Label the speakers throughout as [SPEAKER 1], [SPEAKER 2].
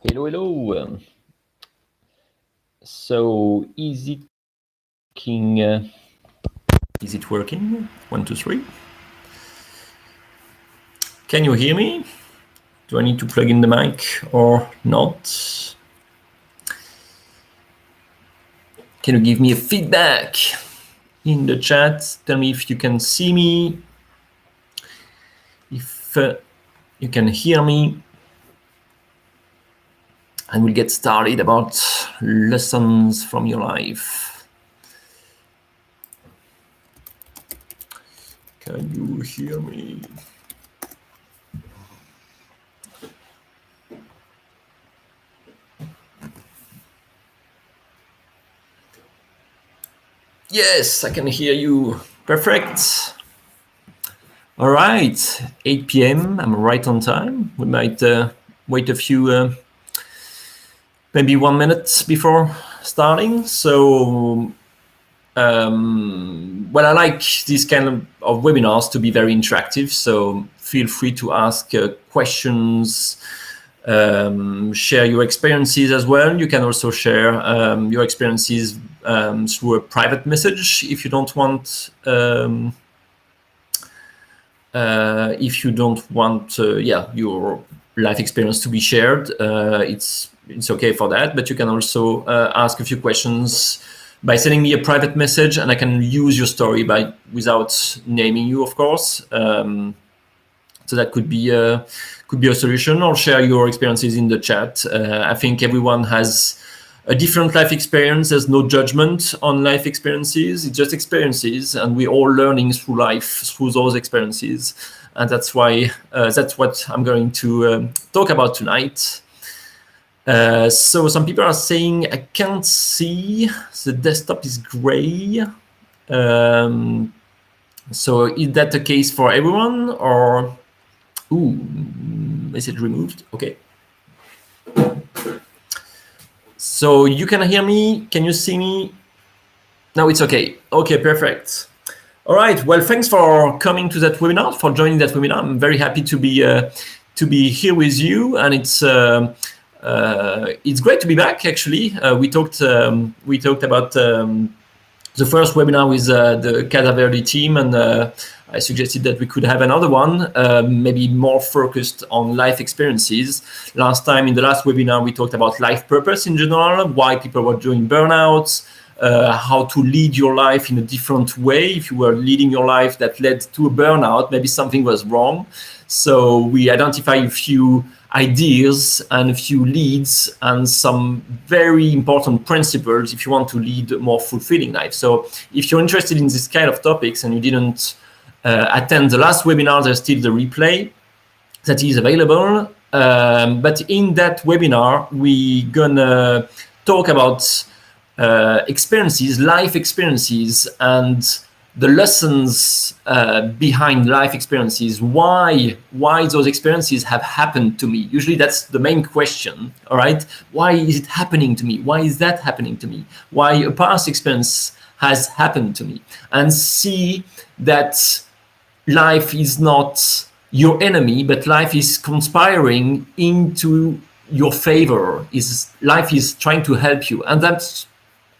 [SPEAKER 1] Hello, hello. So, is it working? Is it working? 1, 2, 3. Can you hear me? Do I need to plug in the mic or not? Can you give me a feedback in the chat? Tell me if you can see me, if you can hear me. And we'll get started about lessons from your life. Can you hear me? Yes, I can hear you. Perfect. All right, 8 p.m. I'm right on time. We might wait a few, maybe 1 minute before starting. So, well, I like these kind of webinars to be very interactive. So feel free to ask questions, share your experiences as well. You can also share your experiences through a private message if you don't want. If you don't want, your life experience to be shared, it's okay for that. But you can also ask a few questions by sending me a private message, and I can use your story without naming you, of course. So that could be a solution, or share your experiences in the chat. I think everyone has a different life experience. There's no judgment on life experiences. It's just experiences, and we're all learning through life, through those experiences. And that's why that's what I'm going to talk about tonight. So some people are saying I can't see. The desktop is gray. So is that the case for everyone, or is it removed? Okay. So you can hear me? Can you see me? No, it's okay. Okay, perfect. All right. Well, thanks for coming to that webinar, for joining that webinar. I'm very happy to be here with you, and it's great to be back. Actually, we talked about the first webinar with the Casa Verdi team, and I suggested that we could have another one, maybe more focused on life experiences. Last time, in the last webinar, we talked about life purpose in general, why people were doing burnouts, how to lead your life in a different way. If you were leading your life that led to a burnout, maybe something was wrong. So we identify a few ideas and a few leads and some very important principles if you want to lead a more fulfilling life. So if you're interested in this kind of topics and you didn't attend the last webinar, there's still the replay that is available. But in that webinar, we're gonna talk about experiences, life experiences, and the lessons behind life experiences, why those experiences have happened to me. Usually that's the main question, all right? Why is it happening to me? Why is that happening to me? Why a past experience has happened to me? And see that life is not your enemy, but life is conspiring into your favor. Life is trying to help you. And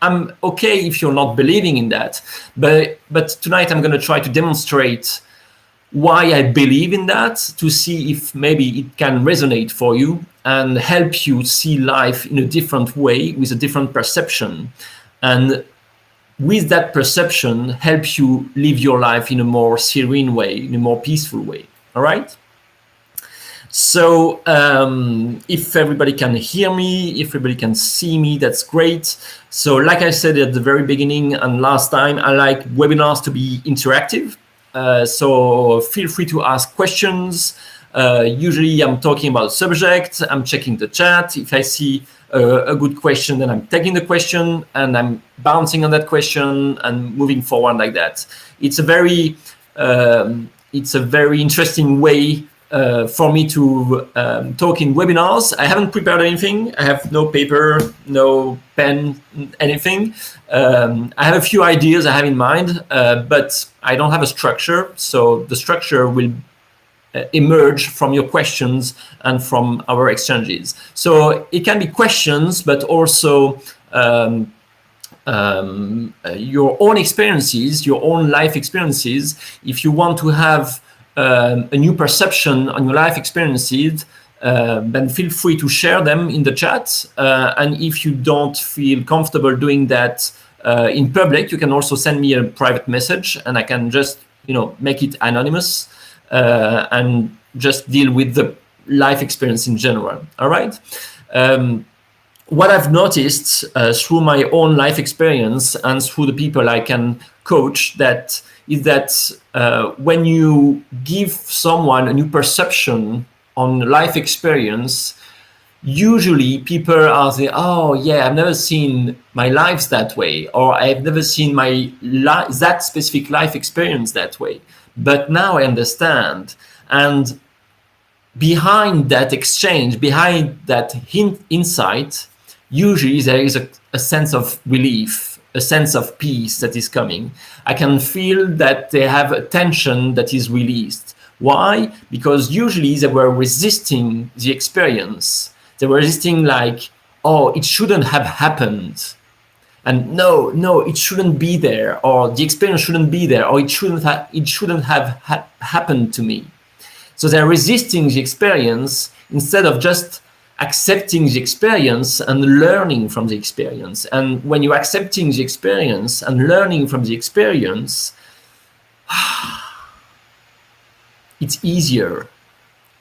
[SPEAKER 1] I'm okay if you're not believing in that, but tonight I'm going to try to demonstrate why I believe in that, to see if maybe it can resonate for you and help you see life in a different way, with a different perception, and with that perception help you live your life in a more serene way, in a more peaceful way. All right? So if everybody can hear me, if everybody can see me, that's great. So like I said at the very beginning and last time, I like webinars to be interactive. So feel free to ask questions. Usually I'm talking about subject, I'm checking the chat. If I see a good question, then I'm taking the question and I'm bouncing on that question and moving forward like that. It's a very interesting way for me to talk in webinars. I haven't prepared anything. I have no paper, no pen, anything. I have a few ideas I have in mind, but I don't have a structure. So the structure will emerge from your questions and from our exchanges. So it can be questions, but also your own experiences, your own life experiences. If you want to have a new perception on your life experiences, then feel free to share them in the chat. And if you don't feel comfortable doing that in public, you can also send me a private message, and I can just make it anonymous and just deal with the life experience in general. All right. What I've noticed through my own life experience and through the people I can coach is that when you give someone a new perception on life experience, usually people are saying, oh yeah, I've never seen my lives that way, or I've never seen that specific life experience that way. But now I understand. And behind that exchange, behind that insight, usually there is a sense of relief, a sense of peace that is coming. I can feel that they have a tension that is released. Why? Because usually they were resisting the experience. They were resisting like, oh, it shouldn't have happened. And no, it shouldn't be there, or the experience shouldn't be there, or it shouldn't have happened to me. So they're resisting the experience instead of just accepting the experience and learning from the experience. And when you're accepting the experience and learning from the experience, it's easier.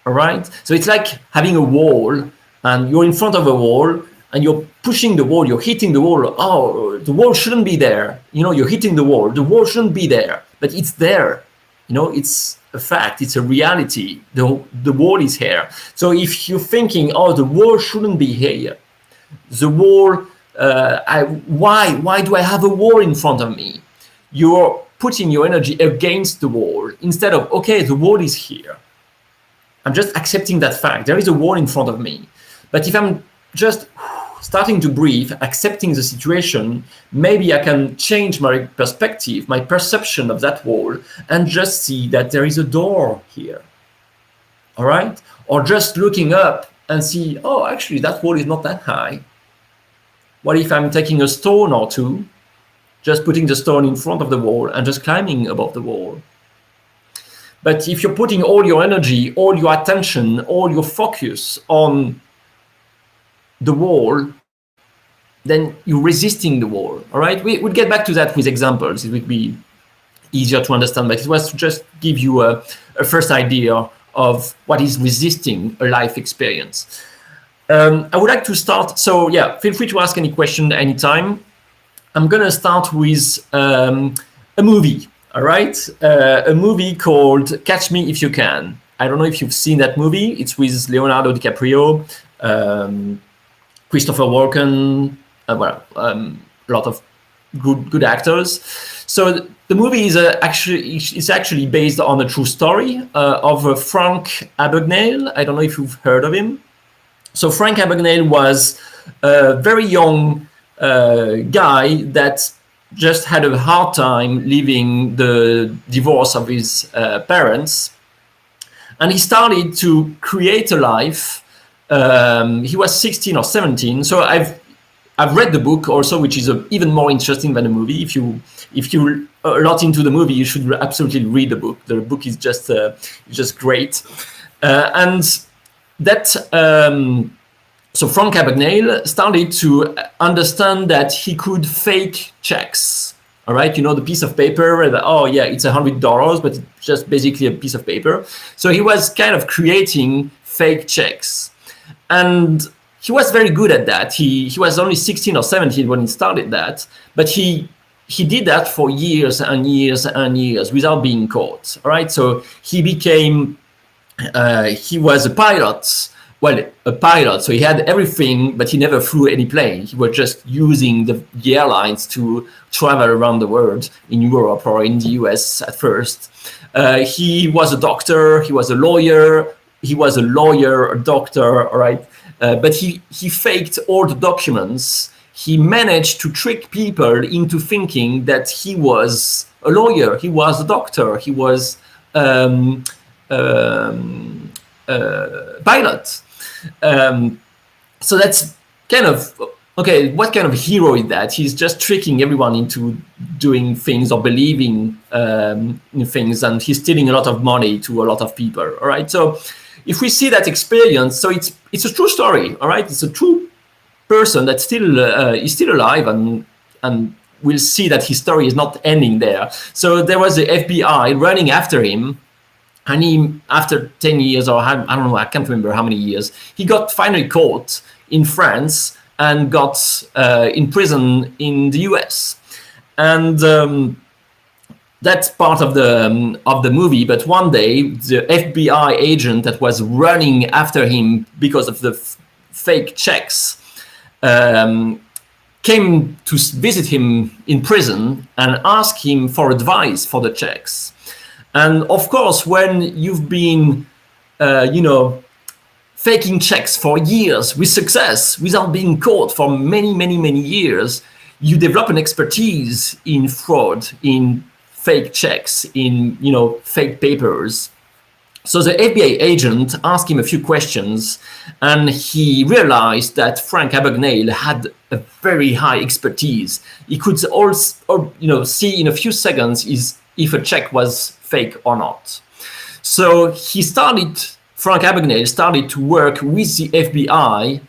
[SPEAKER 1] All right. So it's like having a wall, and you're in front of a wall and you're pushing the wall, you're hitting the wall. Oh, the wall shouldn't be there. You're hitting the wall. The wall shouldn't be there, but it's there. It's a fact, it's a reality. The wall is here. So if you're thinking, oh, the wall shouldn't be here, the wall, why do I have a wall in front of me? You're putting your energy against the wall instead of, okay, the wall is here. I'm just accepting that fact. There is a wall in front of me. But if I'm just starting to breathe, accepting the situation, maybe I can change my perspective, my perception of that wall, and just see that there is a door here. All right? Or just looking up and see, oh, actually, that wall is not that high. What if I'm taking a stone or two, just putting the stone in front of the wall and just climbing above the wall? But if you're putting all your energy, all your attention, all your focus on the wall, then you're resisting the wall. All right, we'll get back to that with examples. It would be easier to understand, but it was to just give you a first idea of what is resisting a life experience. I would like to start. So yeah, feel free to ask any question anytime. I'm gonna start with a movie. All right, a movie called Catch Me If You Can. I don't know if you've seen that movie. It's with Leonardo DiCaprio, Christopher Walken, a lot of good actors. So the movie is actually based on a true story of Frank Abagnale. I don't know if you've heard of him. So Frank Abagnale was a very young guy that just had a hard time leaving the divorce of his parents, and he started to create a life. He was 16 or 17. So I've read the book also, which is even more interesting than the movie. If you're a lot into the movie, you should absolutely read the book. The book is just great, and that. So Frank Abagnale started to understand that he could fake checks. All right, the piece of paper. Oh yeah, it's $100, but it's just basically a piece of paper. So he was kind of creating fake checks, and he was very good at that. He was only 16 or 17 when he started that, but he did that for years and years and years without being caught. All right, so he became he was a pilot. Well, a pilot, so he had everything, but he never flew any plane. He was just using the airlines to travel around the world in Europe or in the US at first. He was a doctor, he was a lawyer, a doctor, all right? But he faked all the documents. He managed to trick people into thinking that he was a lawyer, he was a doctor, he was pilot. So that's kind of, okay, what kind of hero is that? He's just tricking everyone into doing things or believing in things, and he's stealing a lot of money to a lot of people. All right. So if we see that experience, so it's a true story. All right. It's a true person that still is still alive, and we'll see that his story is not ending there. So there was the FBI running after him. And he, after 10 years, or I don't know, I can't remember how many years, he got finally caught in France and got in prison in the US. And that's part of the movie. But one day, the FBI agent that was running after him because of the fake checks came to visit him in prison and asked him for advice for the checks. And of course, when you've been, faking checks for years with success, without being caught for many, many, many years, you develop an expertise in fraud, in fake checks, in, fake papers. So the FBI agent asked him a few questions, and he realized that Frank Abagnale had a very high expertise. He could also, see in a few seconds if a check was fake or not. So Frank Abagnale started to work with the FBI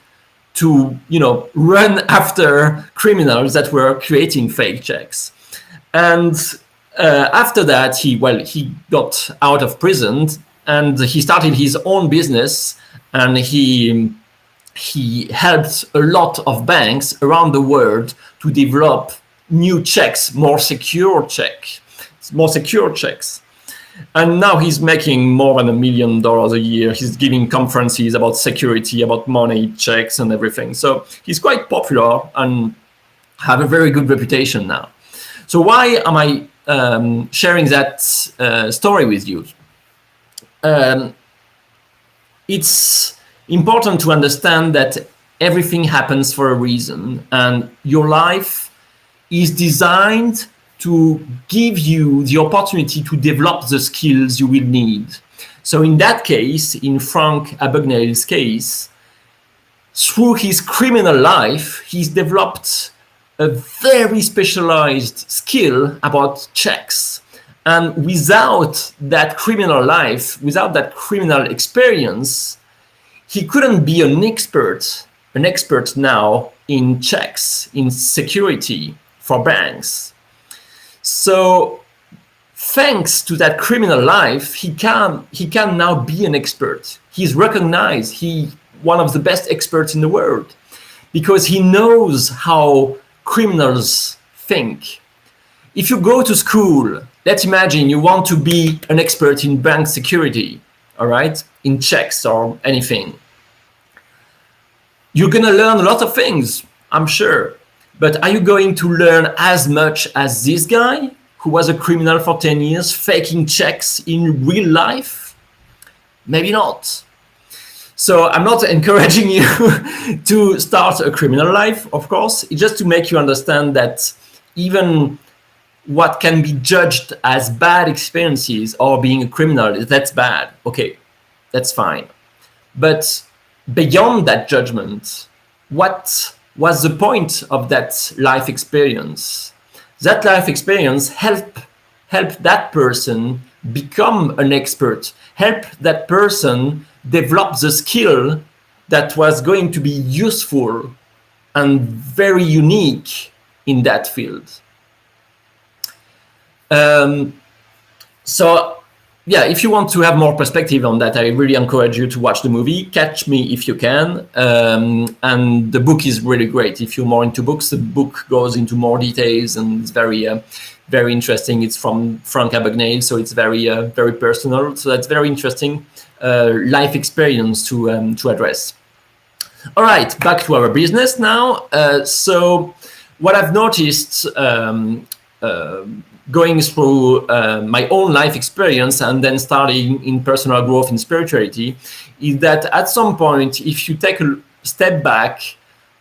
[SPEAKER 1] to, run after criminals that were creating fake checks. And after that, he got out of prison, and he started his own business, and he helped a lot of banks around the world to develop new checks, more secure checks. And now he's making more than $1 million a year. He's giving conferences about security, about money checks and everything. So he's quite popular and have a very good reputation now. So why am I sharing that story with you? It's important to understand that everything happens for a reason, and your life is designed to give you the opportunity to develop the skills you will need. So in that case, in Frank Abagnale's case, through his criminal life, he's developed a very specialized skill about checks. And without that criminal life, without that criminal experience, he couldn't be an expert now in checks, in security for banks. So thanks to that criminal life, he can now be an expert. He's recognized, he's one of the best experts in the world, because he knows how criminals think. If you go to school, let's imagine you want to be an expert in bank security, all right, in checks or anything. You're going to learn a lot of things, I'm sure. But are you going to learn as much as this guy who was a criminal for 10 years, faking checks in real life? Maybe not. So I'm not encouraging you to start a criminal life, of course. It's just to make you understand that even what can be judged as bad experiences or being a criminal, that's bad. Okay, that's fine. But beyond that judgment, what was the point of that life experience? That life experience help that person become an expert, help that person develop the skill that was going to be useful and very unique in that field. So yeah, if you want to have more perspective on that, I really encourage you to watch the movie. Catch Me If You Can. And the book is really great. If you're more into books, the book goes into more details, and it's very, very interesting. It's from Frank Abagnale, so it's very, very personal. So that's very interesting life experience to address. All right, back to our business now. So what I've noticed going through my own life experience and then starting in personal growth and spirituality is that at some point, if you take a step back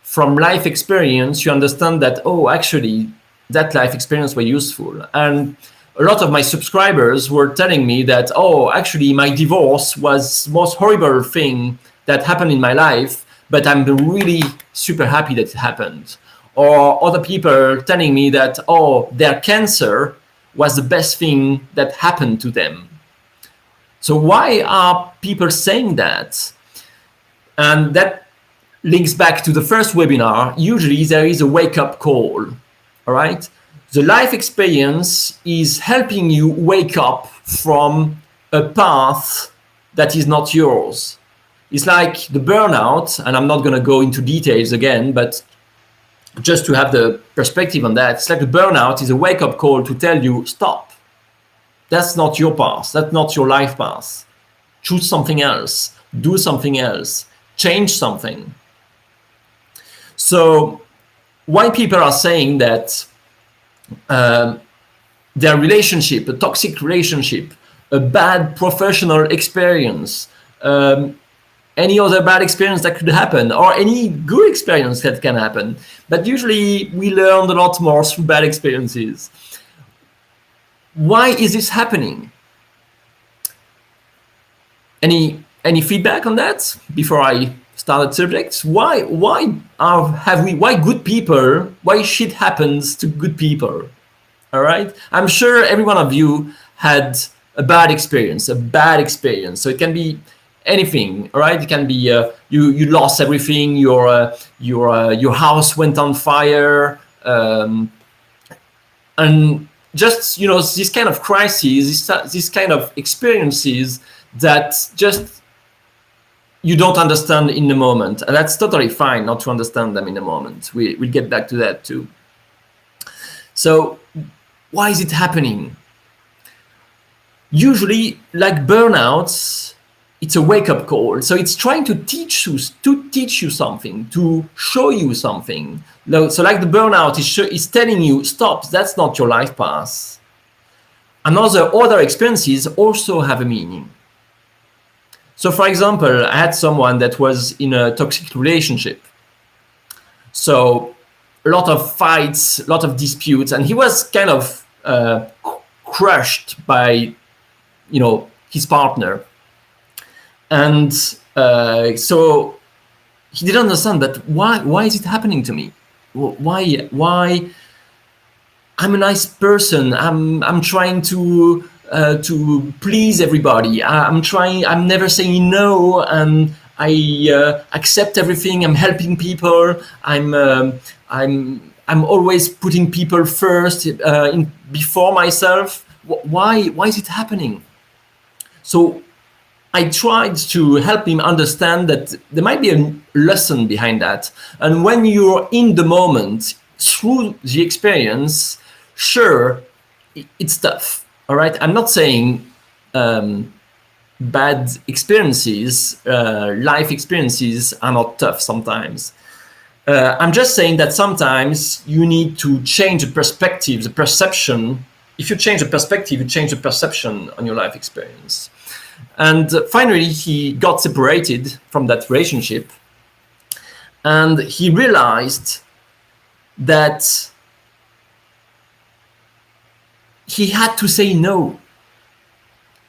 [SPEAKER 1] from life experience, you understand that, oh, actually, that life experience was useful. And a lot of my subscribers were telling me that, oh, actually my divorce was the most horrible thing that happened in my life, but I'm really super happy that it happened. Or other people telling me that, oh, their cancer was the best thing that happened to them. So why are people saying that? And that links back to the first webinar. Usually there is a wake-up call, all right? The life experience is helping you wake up from a path that is not yours. It's like the burnout, and I'm not going to go into details again, but just to have the perspective on that, it's like the burnout is a wake-up call to tell you, stop. That's not your path. That's not your life path. Choose something else. Do something else. Change something. So why people are saying that their relationship, a toxic relationship, a bad professional experience, any other bad experience that could happen, or any good experience that can happen. But usually we learn a lot more through bad experiences. Why is this happening? Any feedback on that before I start subjects? Why good people, why shit happens to good people? All right. I'm sure every one of you had a bad experience. So it can be anything, all right? It can be you lost everything. Your house went on fire, and just this kind of crises, this kind of experiences that just you don't understand in the moment, and that's totally fine not to understand them in the moment. We'll get back to that too. So why is it happening? Usually, like burnouts, it's a wake-up call. So it's trying to teach you something, to show you something. So like the burnout is telling you, stop, that's not your life path. Other experiences also have a meaning. So for example, I had someone that was in a toxic relationship. So a lot of fights, a lot of disputes, and he was kind of crushed by, his partner. And so he didn't understand that why is it happening to me? Why I'm a nice person. I'm trying to please everybody. I'm never saying no, and I accept everything. I'm helping people. I'm always putting people first before myself. Why is it happening? So I tried to help him understand that there might be a lesson behind that. And when you're in the moment, through the experience, sure, it's tough. All right. I'm not saying bad experiences, life experiences are not tough sometimes. I'm just saying that sometimes you need to change the perspective, the perception. If you change the perspective, you change the perception on your life experience. And finally, he got separated from that relationship. And he realized that he had to say no.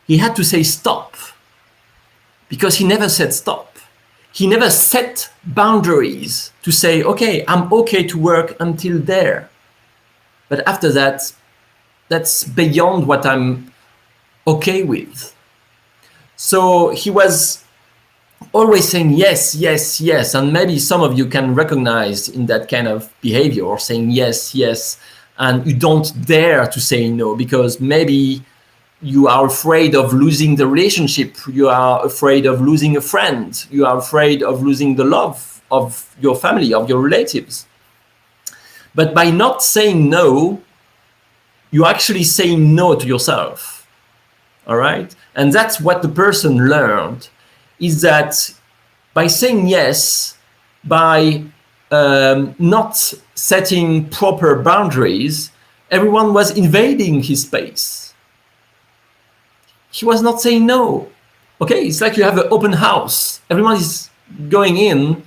[SPEAKER 1] He had to say stop. Because he never said stop. He never set boundaries to say, okay, I'm okay to work until there. But after that, that's beyond what I'm okay with. So he was always saying yes, yes, yes. And maybe some of you can recognize in that kind of behavior, or saying yes, yes. And you don't dare to say no because maybe you are afraid of losing the relationship. You are afraid of losing a friend. You are afraid of losing the love of your family, of your relatives. But by not saying no, you're actually saying no to yourself. All right? And that's what the person learned, is that by saying yes, by not setting proper boundaries, everyone was invading his space. He was not saying no. Okay, it's like you have an open house. Everyone is going in,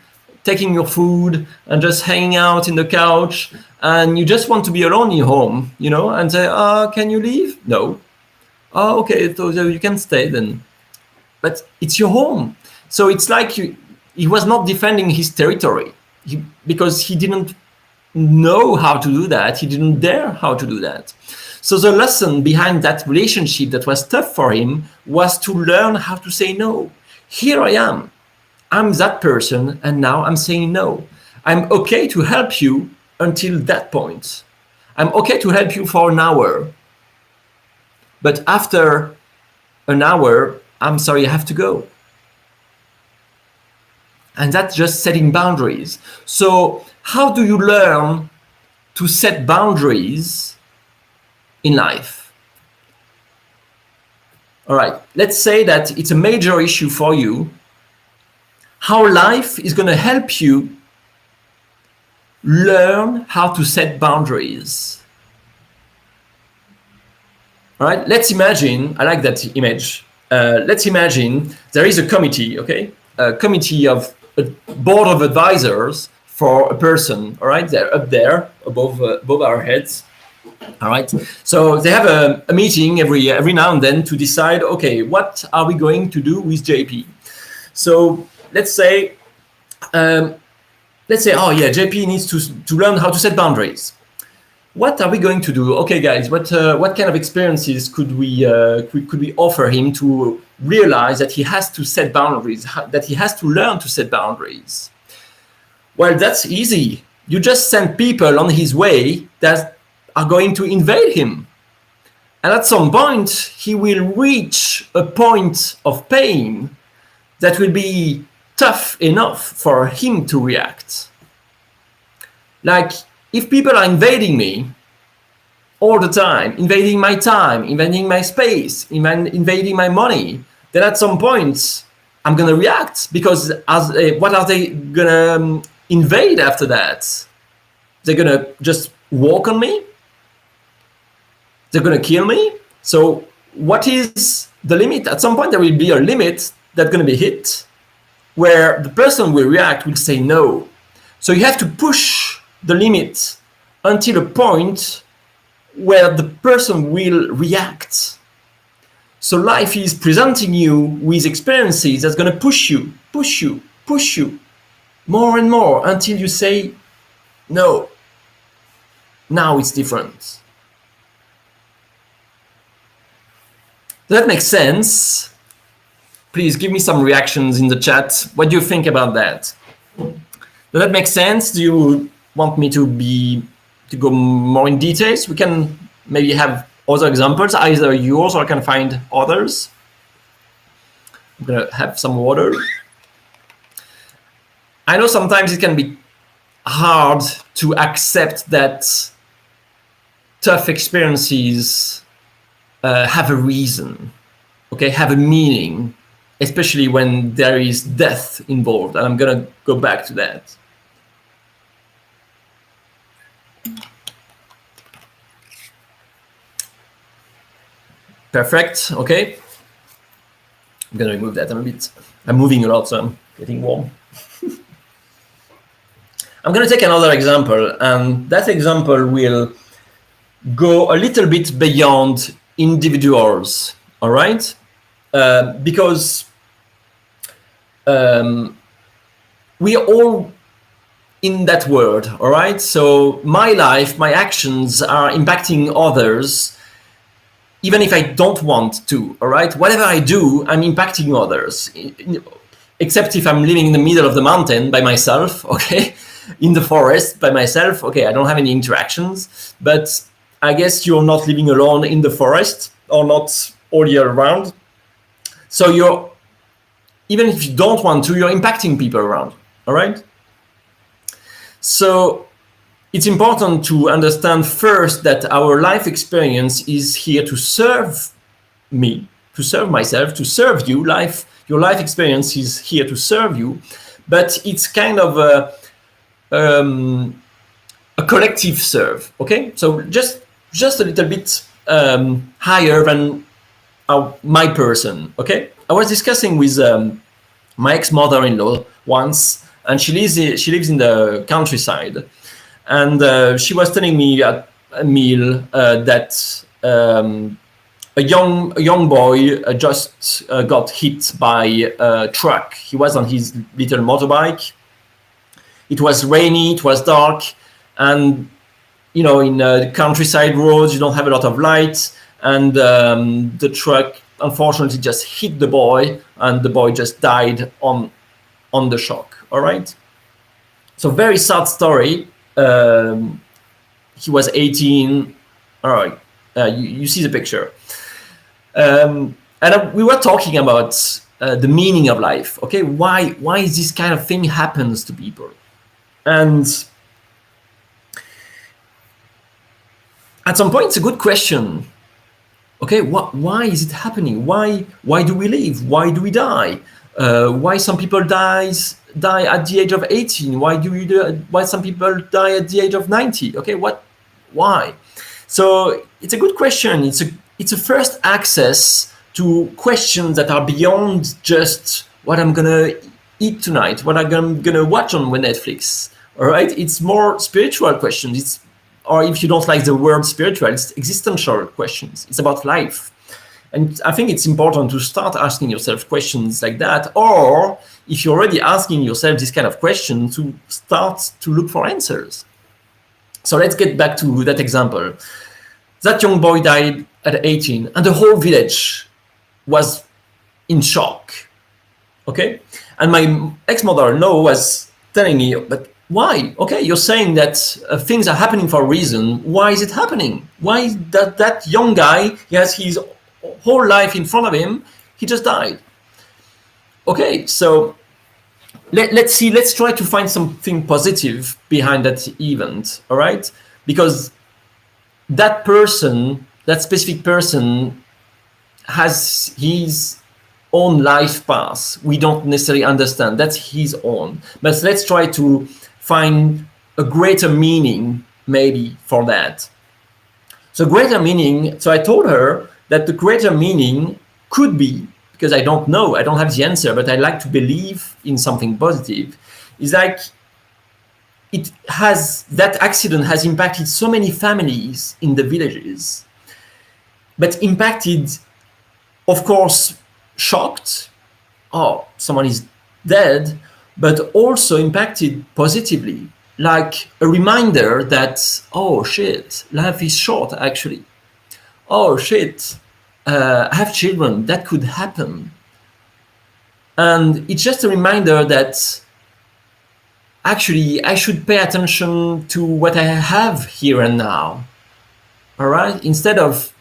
[SPEAKER 1] taking your food and just hanging out in the couch, and you just want to be alone in your home, you know, and say, can you leave? No. Oh, okay, so you can stay then. But it's your home. So it's like he was not defending his territory because he didn't know how to do that. He didn't dare how to do that. So the lesson behind that relationship that was tough for him was to learn how to say no. Here I am. I'm that person, and now I'm saying no. I'm okay to help you until that point. I'm okay to help you for an hour. But after an hour, I'm sorry, I have to go. And that's just setting boundaries. So how do you learn to set boundaries in life? All right, let's say that it's a major issue for you. How life is going to help you learn how to set boundaries. All right, let's imagine, I like that image. Let's imagine there is a committee, okay? A committee of a board of advisors for a person, all right? They're up there above our heads, all right? So they have a meeting every now and then to decide, okay, what are we going to do with JP? So let's say, oh yeah, JP needs to learn how to set boundaries. What are we going to do? Okay, guys, what kind of experiences could we offer him to realize that he has to set boundaries, that he has to learn to set boundaries? Well, that's easy. You just send people on his way that are going to invade him. And at some point, he will reach a point of pain that will be tough enough for him to react. Like, if people are invading me all the time, invading my time, invading my space, invading my money, then at some point I'm gonna react, because what are they gonna invade after that? They're gonna just walk on me? They're gonna kill me? So what is the limit? At some point there will be a limit that's gonna be hit where the person will react, will say no. So you have to push the limit until a point where the person will react. So life is presenting you with experiences that's going to push you more and more until you say, no, now it's different. Does that make sense? Please give me some reactions in the chat. What do you think about that? Does that make sense? Do you want me to go more in details? We can maybe have other examples, either yours or I can find others. I'm gonna have some water. I know sometimes it can be hard to accept that tough experiences have a reason, okay, have a meaning, especially when there is death involved, and I'm gonna go back to that. Perfect, okay. I'm gonna remove that. I'm moving a lot, so I'm getting warm. I'm gonna take another example, and that example will go a little bit beyond individuals, all right? Because we are all in that world, all right? So my life, my actions are impacting others, even if I don't want to, all right? Whatever I do, I'm impacting others, except if I'm living in the middle of the mountain by myself, okay? In the forest by myself, okay, I don't have any interactions, but I guess you're not living alone in the forest, or not all year round. So even if you don't want to, you're impacting people around, all right? So it's important to understand first that our life experience is here to serve me, to serve myself, to serve you. Your life experience is here to serve you, but it's kind of a collective serve, okay? So just a little bit higher than my person, okay? I was discussing with my ex-mother-in-law once, and she lives in the countryside. And she was telling me at a meal that a young boy just got hit by a truck. He was on his little motorbike. It was rainy, it was dark, and in countryside roads, you don't have a lot of light, and the truck unfortunately just hit the boy, and the boy just died on the shock. All right. So very sad story. He was 18. All right. You see the picture. And we were talking about the meaning of life. Okay, why is this kind of thing happens to people? And at some point, it's a good question. Okay, why is it happening? Why do we live? Why do we die? Why some people die at the age of 18? Why some people die at the age of 90? Okay, why? So it's a good question. It's a first access to questions that are beyond just what I'm gonna eat tonight, what I'm gonna watch on Netflix. All right, it's more spiritual questions. Or if you don't like the word spiritual, it's existential questions. It's about life. And I think it's important to start asking yourself questions like that. Or if you're already asking yourself this kind of question, to start to look for answers. So let's get back to that example. That young boy died at 18, and the whole village was in shock. Okay? And my ex-mother-in-law was telling me, but why? Okay, you're saying that things are happening for a reason. Why is it happening? Why is that young guy, he has his whole life in front of him, he just died. Okay, so let's try to find something positive behind that event, all right? Because that specific person has his own life path. We don't necessarily understand. That's his own. But let's try to find a greater meaning maybe for that. So greater meaning, so I told her that the greater meaning could be, because I don't know, I don't have the answer, but I like to believe in something positive, is like that accident has impacted so many families in the villages, but impacted, of course, shocked, oh, someone is dead, but also impacted positively, like a reminder that, oh shit, life is short actually. Oh shit, I have children, that could happen. And it's just a reminder that actually I should pay attention to what I have here and now. All right, instead of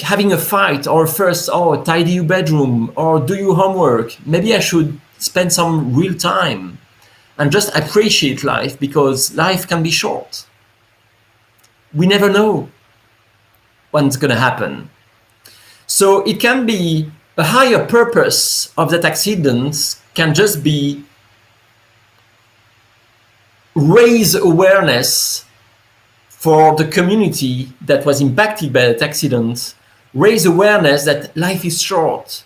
[SPEAKER 1] having a fight or first, tidy your bedroom or do your homework, maybe I should spend some real time and just appreciate life, because life can be short. We never know what's going to happen. So it can be a higher purpose of that accident can just be raise awareness for the community that was impacted by that accident, raise awareness that life is short.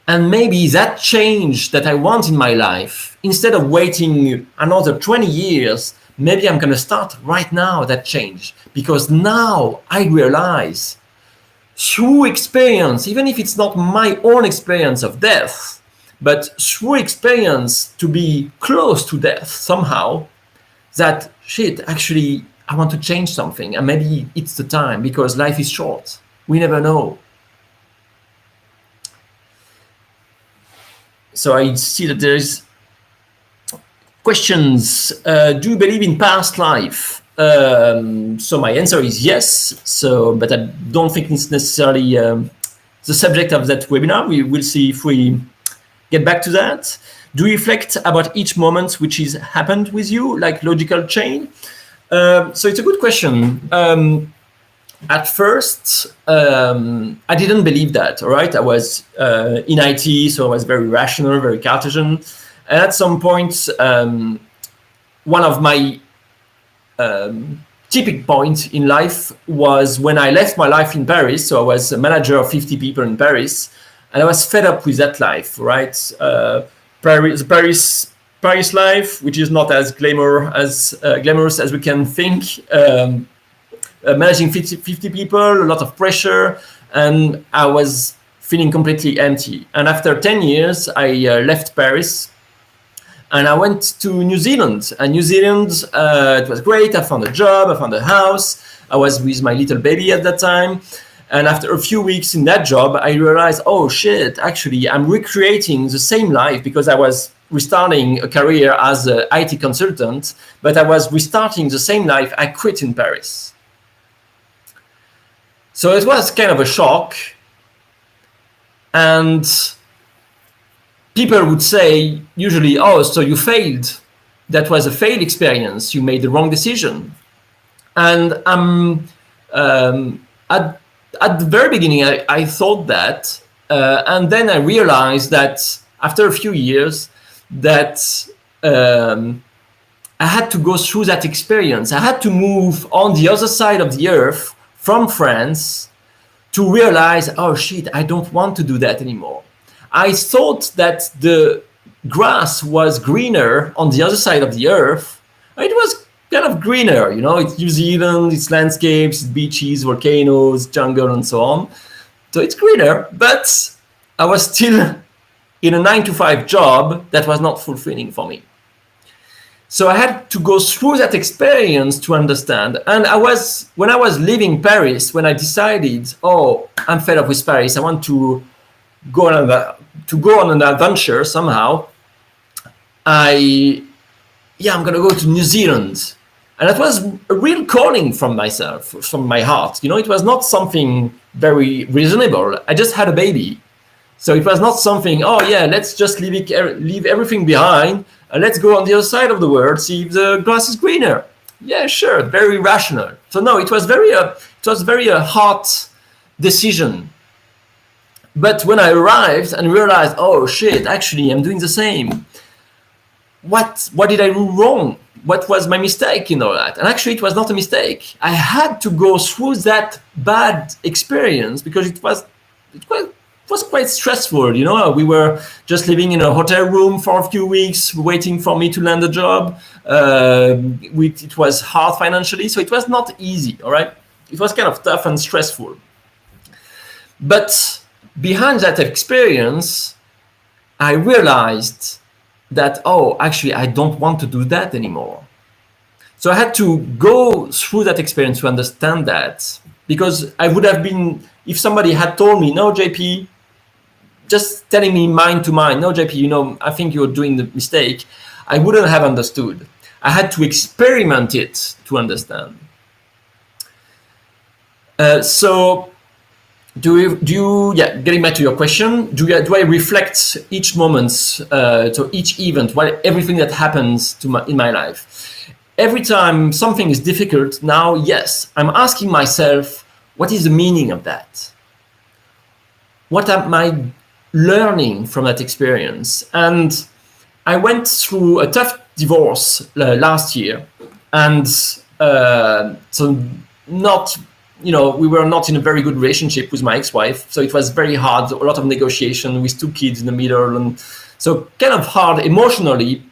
[SPEAKER 1] And maybe that change that I want in my life, instead of waiting another 20 years, maybe I'm going to start right now that change. Because now I realize through experience, even if it's not my own experience of death, but through experience to be close to death somehow, that shit, actually, I want to change something. And maybe it's the time, because life is short. We never know. So I see that there's questions. Do you believe in past life? So my answer is yes. But I don't think it's necessarily the subject of that webinar. We will see if we get back to that. Do you reflect about each moment which has happened with you, like logical chain? So it's a good question. At first, I didn't believe that, all right? I was in IT, so I was very rational, very Cartesian. And at some point, one of my tipping point in life was when I left my life in Paris. So I was a manager of 50 people in Paris, and I was fed up with that life, right? Paris Paris life, which is not as glamorous as we can think. Managing 50 people, a lot of pressure, and I was feeling completely empty. And after 10 years, I left Paris and I went to New Zealand. And New Zealand, it was great. I found a job, I found a house. I was with my little baby at that time. And after a few weeks in that job, I realized, oh shit, actually, I'm recreating the same life, because I was restarting a career as an IT consultant, but I was restarting the same life I quit in Paris. So it was kind of a shock. And people would say usually, oh, so you failed. That was a failed experience. You made the wrong decision. And at the very beginning, I thought that. And then I realized that after a few years, that I had to go through that experience. I had to move on the other side of the earth from France to realize, oh shit, I don't want to do that anymore. I thought that the grass was greener on the other side of the earth. It was kind of greener, you know, it's New Zealand, it's landscapes, beaches, volcanoes, jungle, and so on. So it's greener, but I was still in a 9-to-5 job that was not fulfilling for me. So I had to go through that experience to understand. And when I was leaving Paris, when I decided, oh, I'm fed up with Paris, I want to go on an adventure somehow, I'm gonna go to New Zealand. And that was a real calling from myself, from my heart. You know, it was not something very reasonable. I just had a baby. So it was not something, oh yeah, let's just leave everything behind and let's go on the other side of the world, see if the grass is greener. Yeah, sure, very rational. So no, it was very hard decision. But when I arrived and realized, oh shit, actually I'm doing the same. What did I do wrong? What was my mistake in all that? And actually it was not a mistake. I had to go through that bad experience because it was quite stressful. You know, we were just living in a hotel room for a few weeks, waiting for me to land a job. It was hard financially, so it was not easy. All right, it was kind of tough and stressful. But behind that experience, I realized that, oh, actually, I don't want to do that anymore. So I had to go through that experience to understand that, because I would have been, if somebody had told me, no, JP, just telling me mind to mind, no, JP, you know, I think you're doing the mistake, I wouldn't have understood. I had to experiment it to understand. So getting back to your question, do I reflect each moment, so each event, everything that happens in my life? Every time something is difficult now, yes, I'm asking myself, what is the meaning of that? What am I learning from that experience? And I went through a tough divorce last year, and so not, you know, we were not in a very good relationship with my ex-wife, so it was very hard, a lot of negotiation with 2 kids in the middle, and so kind of hard emotionally,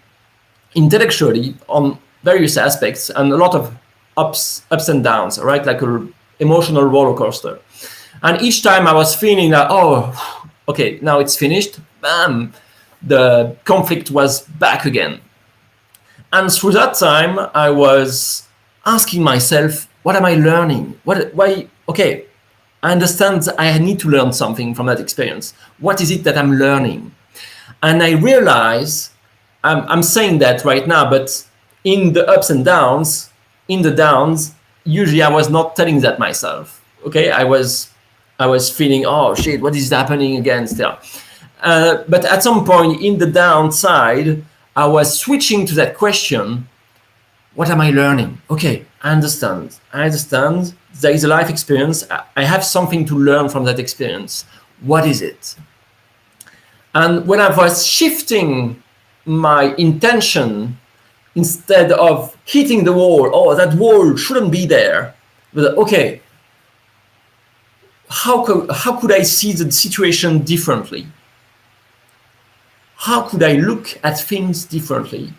[SPEAKER 1] intellectually, on various aspects, and a lot of ups and downs, right? Like an emotional roller coaster. And each time I was feeling that, oh, okay, now it's finished, bam, the conflict was back again. And through that time, I was asking myself, what am I learning? Why? Okay, I understand I need to learn something from that experience. What is it that I'm learning? And I realize, I'm saying that right now, but in the ups and downs, in the downs, usually I was not telling that myself. Okay, I was feeling, oh shit, what is happening again still? But at some point in the downside, I was switching to that question, what am I learning? Okay, I understand. There is a life experience. I have something to learn from that experience. What is it? And when I was shifting my intention, instead of hitting the wall, oh, that wall shouldn't be there, but okay, how could I see the situation differently? how could I look at things differently?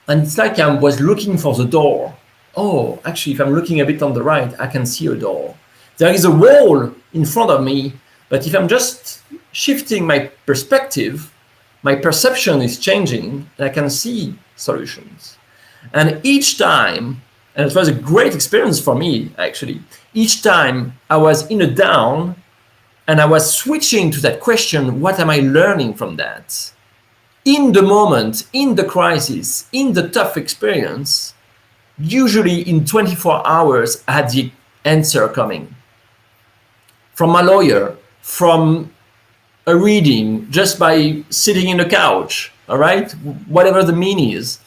[SPEAKER 1] And it's like I was looking for the door. Oh, actually, if I'm looking a bit on the right, I can see a door. There is a wall in front of me, but if I'm just shifting my perspective, my perception is changing, and I can see solutions. And each time, and it was a great experience for me, actually, each time I was in a down and I was switching to that question, what am I learning from that? In the moment, in the crisis, in the tough experience, usually in 24 hours, I had the answer coming. From my lawyer, from a reading, just by sitting in the couch, all right? Whatever the mean is.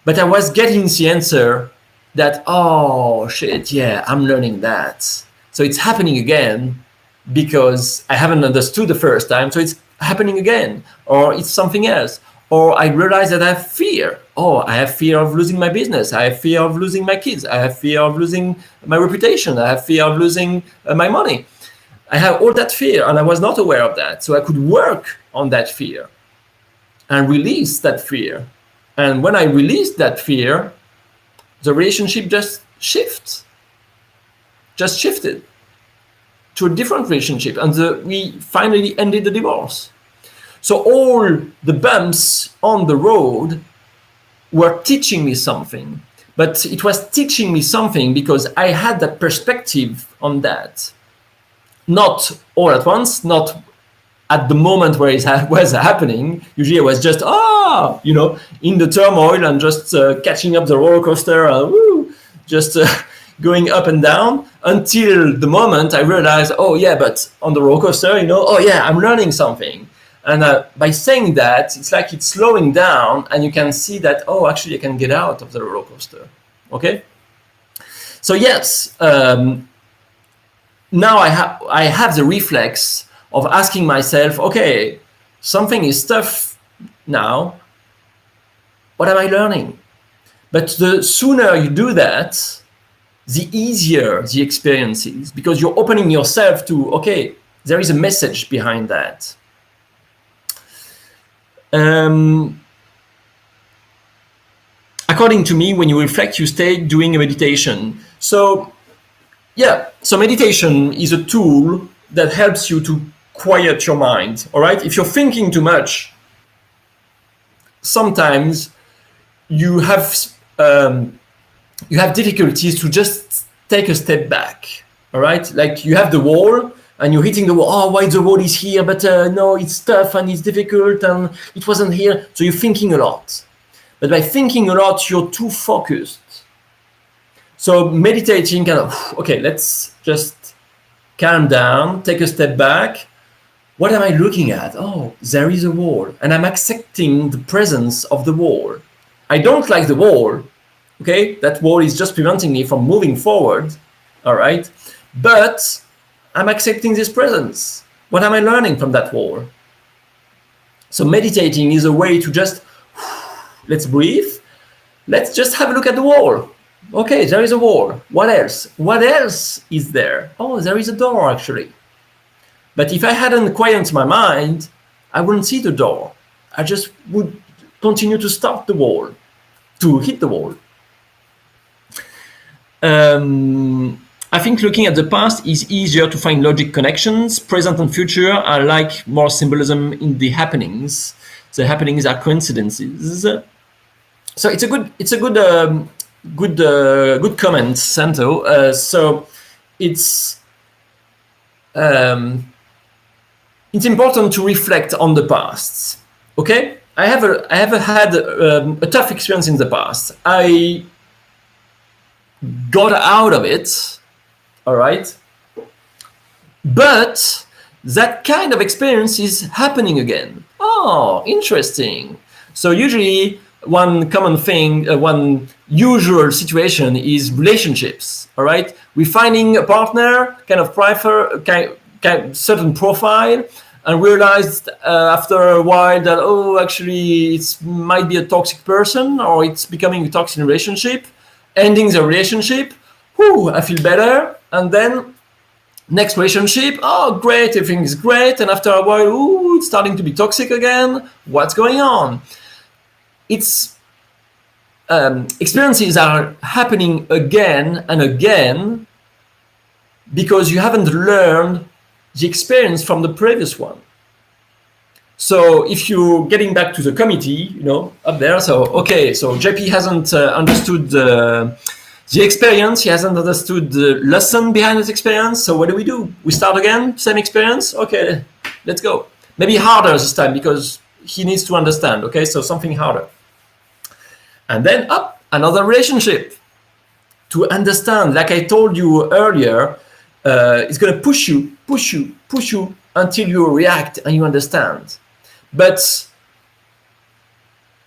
[SPEAKER 1] But I was getting the answer that, oh shit, yeah, I'm learning that. So it's happening again because I haven't understood the first time, so it's happening again, or it's something else. Or I realize that I have fear. Oh, I have fear of losing my business. I have fear of losing my kids. I have fear of losing my reputation. I have fear of losing my money. I have all that fear, and I was not aware of that. So I could work on that fear and release that fear. And when I released that fear, the relationship just shifted to a different relationship. And we finally ended the divorce. So all the bumps on the road were teaching me something. But it was teaching me something because I had that perspective on that. Not all at once, not at the moment where it was happening. Usually I was just, in the turmoil and just catching up the roller coaster, just going up and down until the moment I realized, oh yeah, but on the roller coaster, oh yeah, I'm learning something. And by saying that, it's like it's slowing down and you can see that, oh, actually I can get out of the roller coaster. Okay? So yes, now I have the reflex of asking myself, okay, something is tough now. What am I learning? But the sooner you do that, the easier the experience is, because you're opening yourself to, okay, there is a message behind that. According to me, when you reflect, you stay doing a meditation. So meditation is a tool that helps you to quiet your mind, all right? If you're thinking too much, sometimes you have difficulties to just take a step back, all right? Like you have the wall and you're hitting the wall. Oh, why the wall is here? But no, it's tough and it's difficult and it wasn't here. So you're thinking a lot. But by thinking a lot, you're too focused. So meditating okay, let's just calm down, take a step back. What am I looking at? Oh, there is a wall. And I'm accepting the presence of the wall. I don't like the wall. Okay, that wall is just preventing me from moving forward. All right. But I'm accepting this presence. What am I learning from that wall? So meditating is a way to just, let's breathe. Let's just have a look at the wall. Okay, there is a wall. What else? What else is there? Oh, there is a door actually. But if I hadn't quieted my mind, I wouldn't see the door. I just would continue to start the wall, to hit the wall. I think looking at the past is easier to find logic connections. Present and future are like more symbolism in the happenings. The happenings are coincidences. So it's a good comment, Santo. So it's important to reflect on the past. Okay, I have had a tough experience in the past. I got out of it. All right, but that kind of experience is happening again. Oh, interesting. So usually one common thing, one usual situation is relationships. All right, we're finding a partner, kind of certain profile, and realized after a while that, oh, actually it might be a toxic person, or it's becoming a toxic relationship, ending the relationship. Whew, I feel better. And then next relationship, oh, great, everything is great. And after a while, ooh, mood starting to be toxic again? What's going on? It's experiences are happening again and again because you haven't learned the experience from the previous one. So if you're getting back to the committee, up there, so JP hasn't understood the experience, he hasn't understood the lesson behind this experience, so what do? We start again, same experience? Okay, let's go. Maybe harder this time because he needs to understand, okay, so something harder. And then another relationship. To understand, like I told you earlier, it's going to push you until you react and you understand. But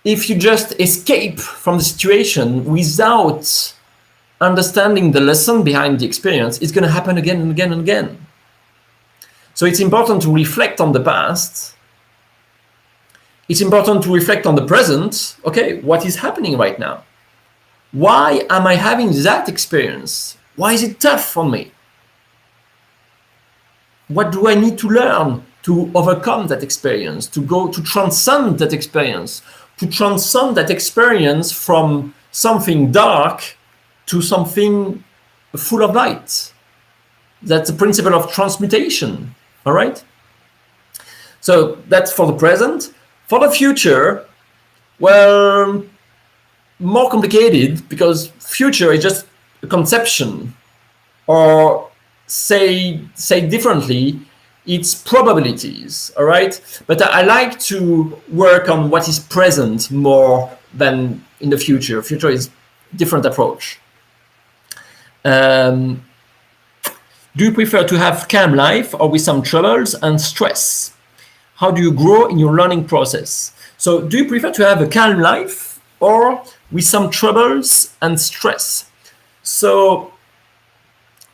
[SPEAKER 1] if you just escape from the situation without understanding the lesson behind the experience, it's going to happen again and again and again. So it's important to reflect on the past. It's important to reflect on the present. Okay, what is happening right now? Why am I having that experience? Why is it tough for me? What do I need to learn to overcome that experience, to transcend that experience, from something dark to something full of light? That's the principle of transmutation, all right? So that's for the present. For the future, well, more complicated because future is just a conception, or say differently, it's probabilities, all right? But I like to work on what is present more than in the future. Future is a different approach. Do you prefer to have calm life or with some troubles and stress? How do you grow in your learning process? So do you prefer to have a calm life or with some troubles and stress? So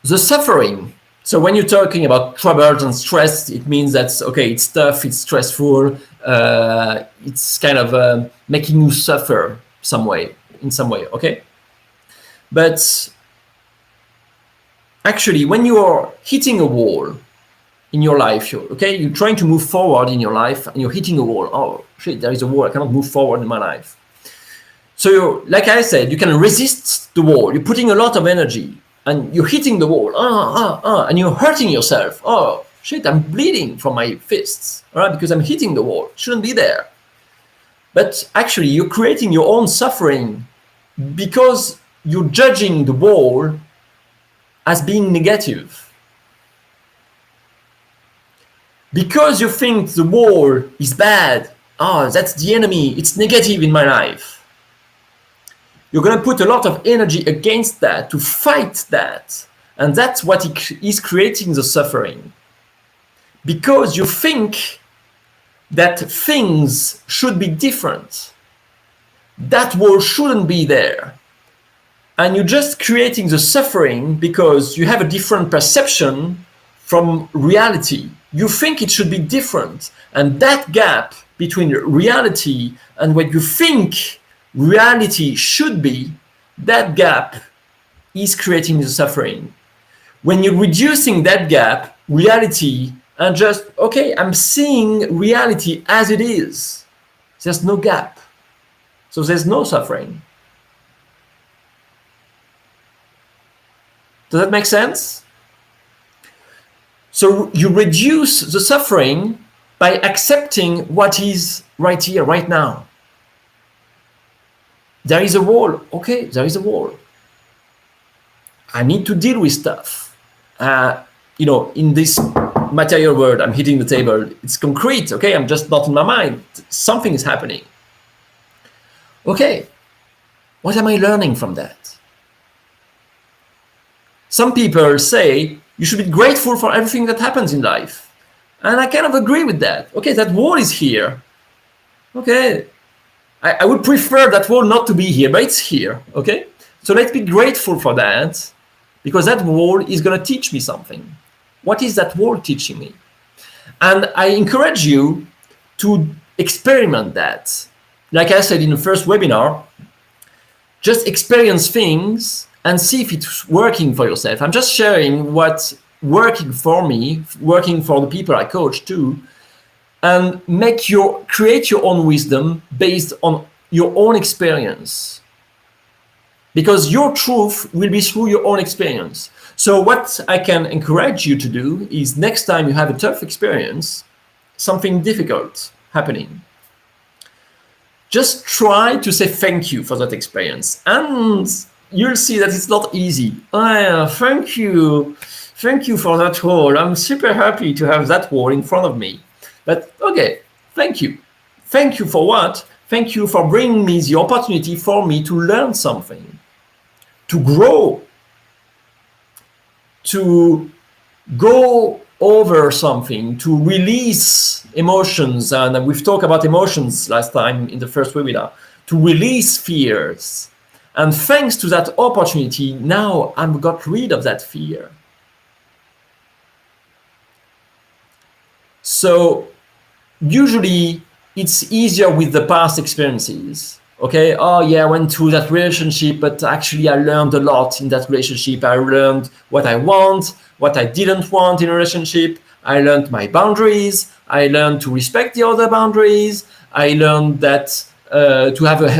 [SPEAKER 1] the suffering, so when you're talking about troubles and stress, it means that, okay, it's tough, it's stressful, it's kind of making you suffer in some way, okay? But actually, when you're hitting a wall in your life, you're trying to move forward in your life and you're hitting a wall. Oh, shit, there is a wall, I cannot move forward in my life. So like I said, you can resist the wall, you're putting a lot of energy, and you're hitting the wall, and you're hurting yourself. Oh, shit, I'm bleeding from my fists, all right, because I'm hitting the wall. It shouldn't be there. But actually, you're creating your own suffering because you're judging the wall as being negative. Because you think the wall is bad, that's the enemy, it's negative in my life. You're going to put a lot of energy against that, to fight that. And that's what is creating the suffering. Because you think that things should be different. That wall shouldn't be there. And you're just creating the suffering because you have a different perception from reality. You think it should be different. And that gap between reality and what you think reality should be, that gap is creating the suffering. When you're reducing that gap, reality, and just, okay, I'm seeing reality as it is, there's no gap. So there's no suffering. Does that make sense? So you reduce the suffering by accepting what is right here, right now. There is a wall. Okay, there is a wall. I need to deal with stuff. In this material world, I'm hitting the table. It's concrete. Okay, I'm just not in my mind. Something is happening. Okay, what am I learning from that? Some people say you should be grateful for everything that happens in life. And I kind of agree with that. Okay, that wall is here. Okay. I would prefer that wall not to be here, but it's here, okay? So let's be grateful for that, because that wall is going to teach me something. What is that wall teaching me? And I encourage you to experiment that. Like I said in the first webinar, just experience things and see if it's working for yourself. I'm just sharing what's working for me, working for the people I coach too. and create your own wisdom based on your own experience. Because your truth will be through your own experience. So what I can encourage you to do is next time you have a tough experience, something difficult happening, just try to say thank you for that experience. And you'll see that it's not easy. Thank you for that wall. I'm super happy to have that wall in front of me. But okay, thank you. Thank you for what? Thank you for bringing me the opportunity for me to learn something, to grow, to go over something, to release emotions. And we've talked about emotions last time in the first webinar, to release fears. And thanks to that opportunity, now I've got rid of that fear. So usually it's easier with the past experiences. Okay, oh yeah, I went through that relationship, but actually I learned a lot in that relationship. I learned what I want, what I didn't want in a relationship. I learned my boundaries. I learned to respect the other boundaries. I learned that to have a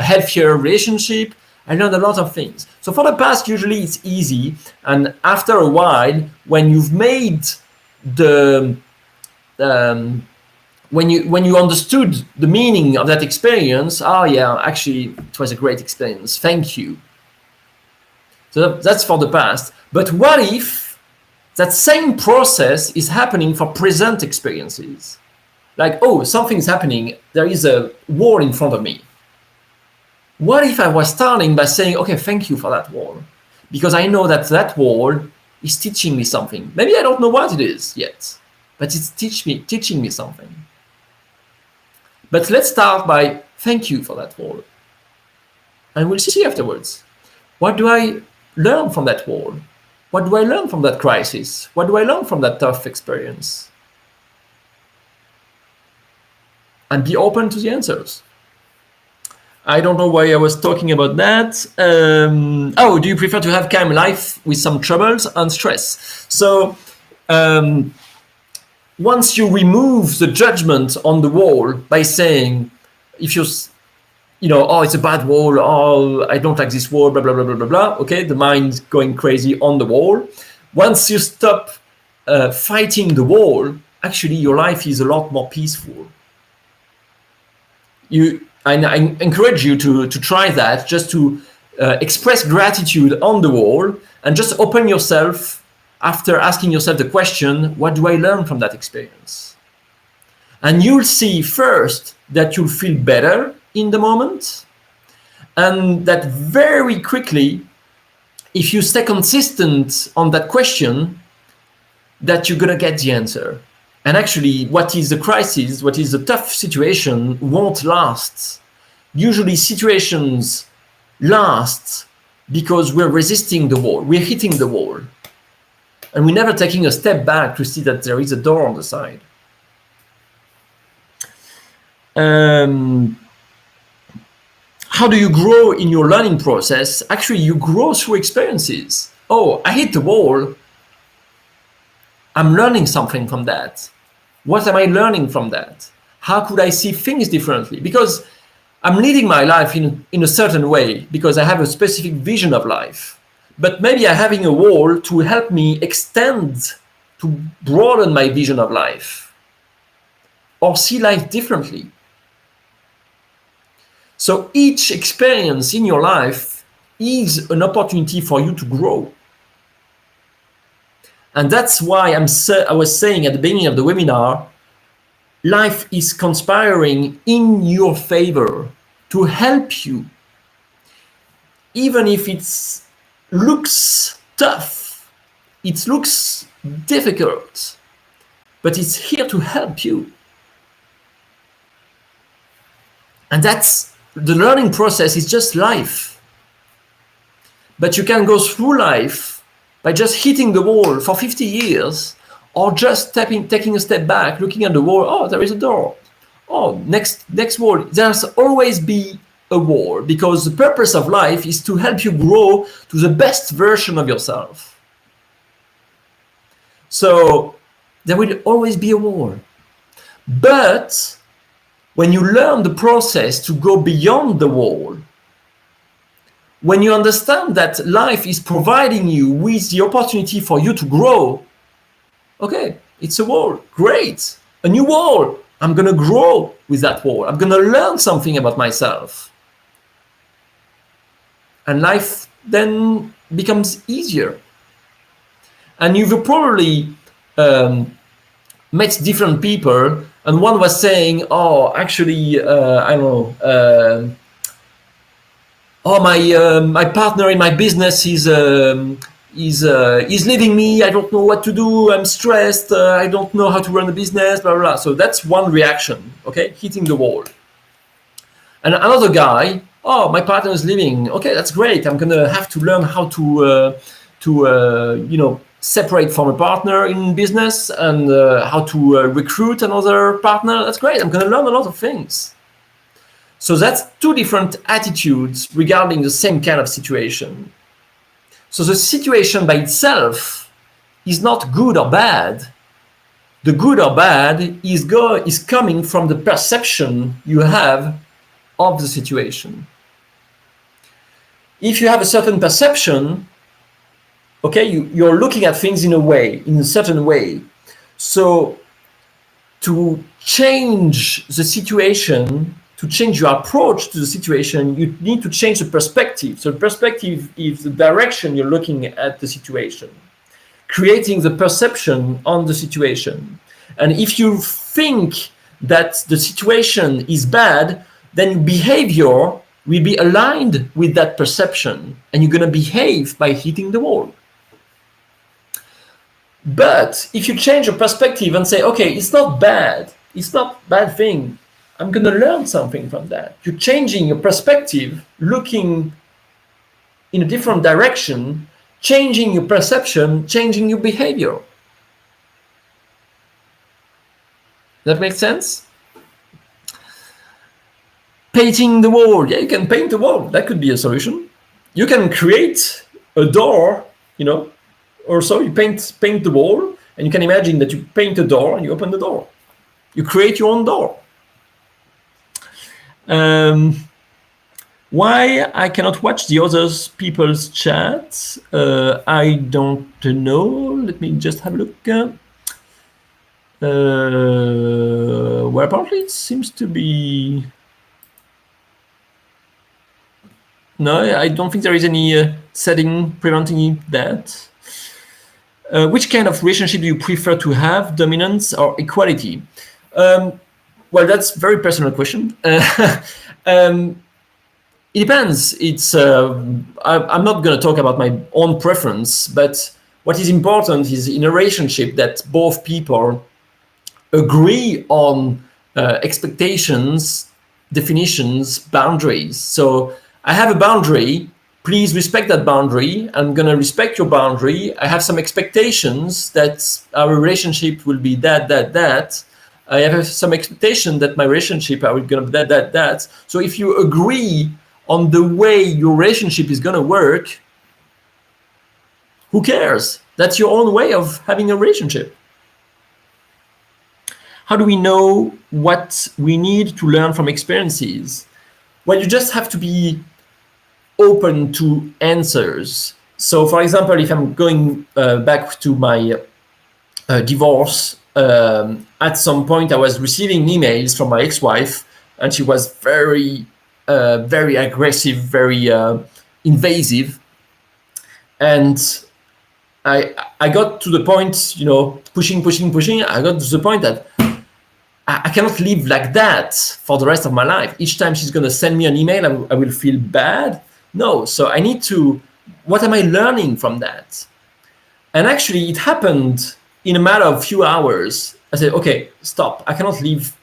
[SPEAKER 1] healthier relationship. I learned a lot of things. So for the past, usually it's easy. And after a while, when you've made the when you understood the meaning of that experience, oh yeah, actually it was a great experience, thank you. So that's for the past. But what if that same process is happening for present experiences? Like, oh, something's happening, there is a wall in front of me. What if I was starting by saying, okay, thank you for that wall, because I know that that wall is teaching me something. Maybe I don't know what it is yet, but it's teaching me something. But let's start by thank you for that wall. And we'll see afterwards. What do I learn from that wall? What do I learn from that crisis? What do I learn from that tough experience? And be open to the answers. I don't know why I was talking about that. Oh, do you prefer to have calm life with some troubles and stress? So, once you remove the judgment on the wall by saying, if oh, it's a bad wall, oh, I don't like this wall, blah, blah, blah, blah, blah, blah. Okay, the mind's going crazy on the wall. Once you stop fighting the wall, actually your life is a lot more peaceful. I encourage you to try that, just to express gratitude on the wall and just open yourself after asking yourself the question, what do I learn from that experience? And you'll see first that you'll feel better in the moment, and that very quickly, if you stay consistent on that question, that you're gonna get the answer. And actually, what is the crisis, what is the tough situation won't last. Usually situations last because we're resisting the wall, we're hitting the wall. And we're never taking a step back to see that there is a door on the side. How do you grow in your learning process? Actually, you grow through experiences. Oh, I hit the wall. I'm learning something from that. What am I learning from that? How could I see things differently? Because I'm leading my life in a certain way because I have a specific vision of life. But maybe I'm having a wall to help me extend, to broaden my vision of life or see life differently. So each experience in your life is an opportunity for you to grow. And that's why I was saying at the beginning of the webinar, life is conspiring in your favor to help you. Even if it looks tough, it looks difficult, but it's here to help you. And that's the learning process, is just life. But you can go through life by just hitting the wall for 50 years, or just taking a step back, looking at the wall, oh, there is a door. Oh, next wall. There's always be a wall, because the purpose of life is to help you grow to the best version of yourself. So there will always be a wall. But when you learn the process to go beyond the wall, when you understand that life is providing you with the opportunity for you to grow, okay, it's a wall, great, a new wall. I'm going to grow with that wall. I'm going to learn something about myself. And life then becomes easier. And you've probably met different people, and one was saying, oh, actually, I don't know, oh, my partner in my business is leaving me. I don't know what to do. I'm stressed. I don't know how to run a business. Blah, blah, blah. So that's one reaction. Okay, hitting the wall. And another guy, oh, my partner is leaving. Okay, that's great. I'm gonna have to learn how to separate from a partner in business and how to recruit another partner. That's great. I'm gonna learn a lot of things. So that's two different attitudes regarding the same kind of situation. So the situation by itself is not good or bad. The good or bad is coming from the perception you have of the situation. If you have a certain perception, okay, you're looking at things in a certain way. So to change the situation, to change your approach to the situation, you need to change the perspective. So the perspective is the direction you're looking at the situation, creating the perception on the situation. And if you think that the situation is bad, then your behavior will be aligned with that perception, and you're going to behave by hitting the wall. But if you change your perspective and say, okay, it's not bad, it's not a bad thing, I'm going to learn something from that. You're changing your perspective, looking in a different direction, changing your perception, changing your behavior. That makes sense? Painting the wall. Yeah, you can paint the wall. That could be a solution. You can create a door, or so you paint the wall, and you can imagine that you paint a door and you open the door. You create your own door. Why I cannot watch the other people's chats? I don't know. Let me just have a look. Well, apparently it seems to be... No, I don't think there is any setting preventing that. Which kind of relationship do you prefer to have, dominance or equality? Well, that's a very personal question. It depends. I'm not going to talk about my own preference, but what is important is in a relationship that both people agree on expectations, definitions, boundaries. So I have a boundary. Please respect that boundary. I'm going to respect your boundary. I have some expectations that our relationship will be that. I have some expectation that my relationship are going to be that. So if you agree on the way your relationship is going to work, who cares? That's your own way of having a relationship. How do we know what we need to learn from experiences? Well, you just have to be open to answers. So, for example, if I'm going back to my divorce, at some point I was receiving emails from my ex-wife, and she was very aggressive, very invasive, and I got to the point, pushing. I got to the point that I cannot live like that for the rest of my life. Each time she's going to send me an email, I will feel bad. No, so I need to, what am I learning from that? And actually it happened in a matter of few hours. I said, okay, stop. I cannot leave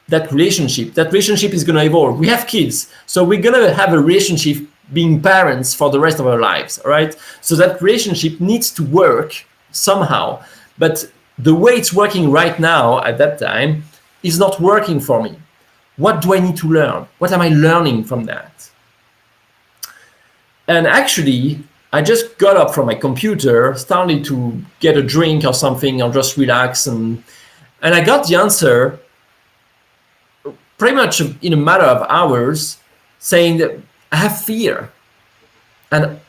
[SPEAKER 1] that relationship. That relationship is going to evolve. We have kids, so we're going to have a relationship being parents for the rest of our lives, all right? So that relationship needs to work somehow. But the way it's working right now at that time is not working for me. What do I need to learn? What am I learning from that? And actually, I just got up from my computer, started to get a drink or something, or just relax, and I got the answer. pretty much in a matter of hours, saying that I have fear. And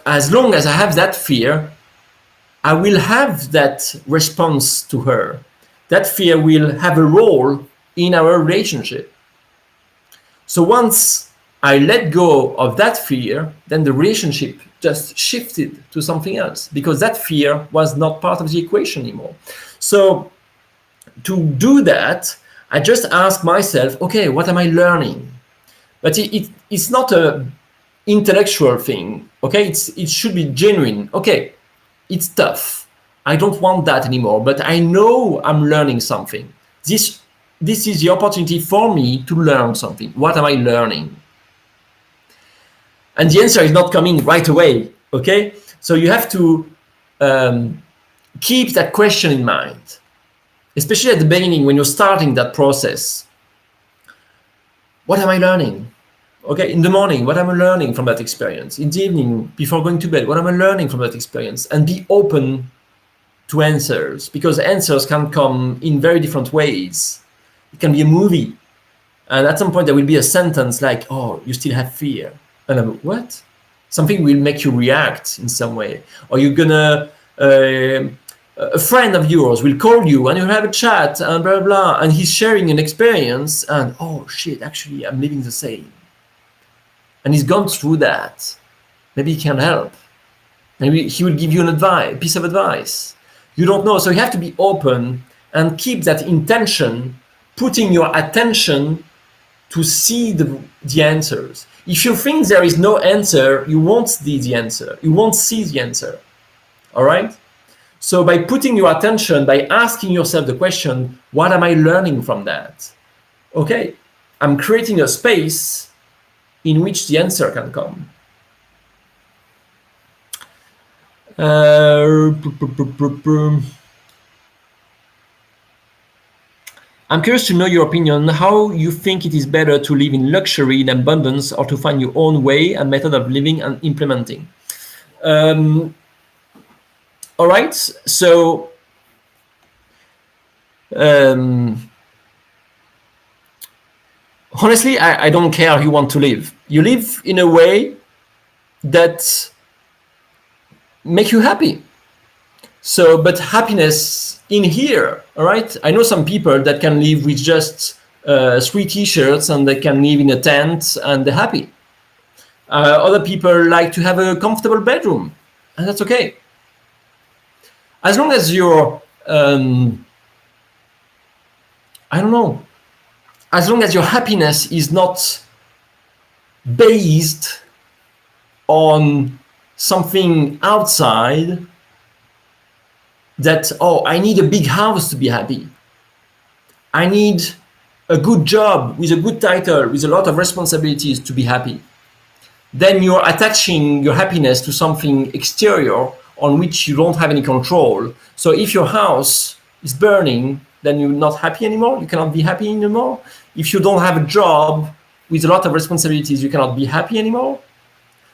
[SPEAKER 1] as long as I have that fear, I will have that response to her. That fear will have a role in our relationship. So once I let go of that fear, then the relationship just shifted to something else, because that fear was not part of the equation anymore. So to do that, I just ask myself, okay, what am I learning? But it's not a intellectual thing, okay? It should be genuine. Okay, it's tough. I don't want that anymore, but I know I'm learning something. This is the opportunity for me to learn something. What am I learning? And the answer is not coming right away, okay? So you have to keep that question in mind, especially at the beginning when you're starting that process. What am I learning? Okay, in the morning, what am I learning from that experience? In the evening, before going to bed, what am I learning from that experience? And be open to answers, because answers can come in very different ways. It can be a movie, and at some point there will be a sentence like, oh, you still have fear. And I'm, what? Something will make you react in some way. Or you're gonna, a friend of yours will call you and you'll have a chat and blah, blah, blah, and he's sharing an experience and, oh shit, actually I'm living the same. And he's gone through that. Maybe he can help. Maybe he will give you a piece of advice. You don't know, so you have to be open and keep that intention, putting your attention to see the answers. If you think there is no answer, you won't see the answer. You won't see the answer. All right? So by putting your attention, by asking yourself the question, what am I learning from that? Okay, I'm creating a space in which the answer can come. I'm curious to know your opinion, how you think it is better to live in luxury in abundance, or to find your own way and method of living and implementing. All right, so honestly, I don't care how you want to live. You live in a way that make you happy. So, but happiness in here, all right? I know some people that can live with just 3 t-shirts and they can live in a tent and they're happy. Other people like to have a comfortable bedroom, and that's okay. As long as you're, I don't know, as long as your happiness is not based on something outside, that, oh, I need a big house to be happy. I need a good job with a good title, with a lot of responsibilities to be happy. Then you're attaching your happiness to something exterior on which you don't have any control. So if your house is burning, then you're not happy anymore. You cannot be happy anymore. If you don't have a job with a lot of responsibilities, you cannot be happy anymore.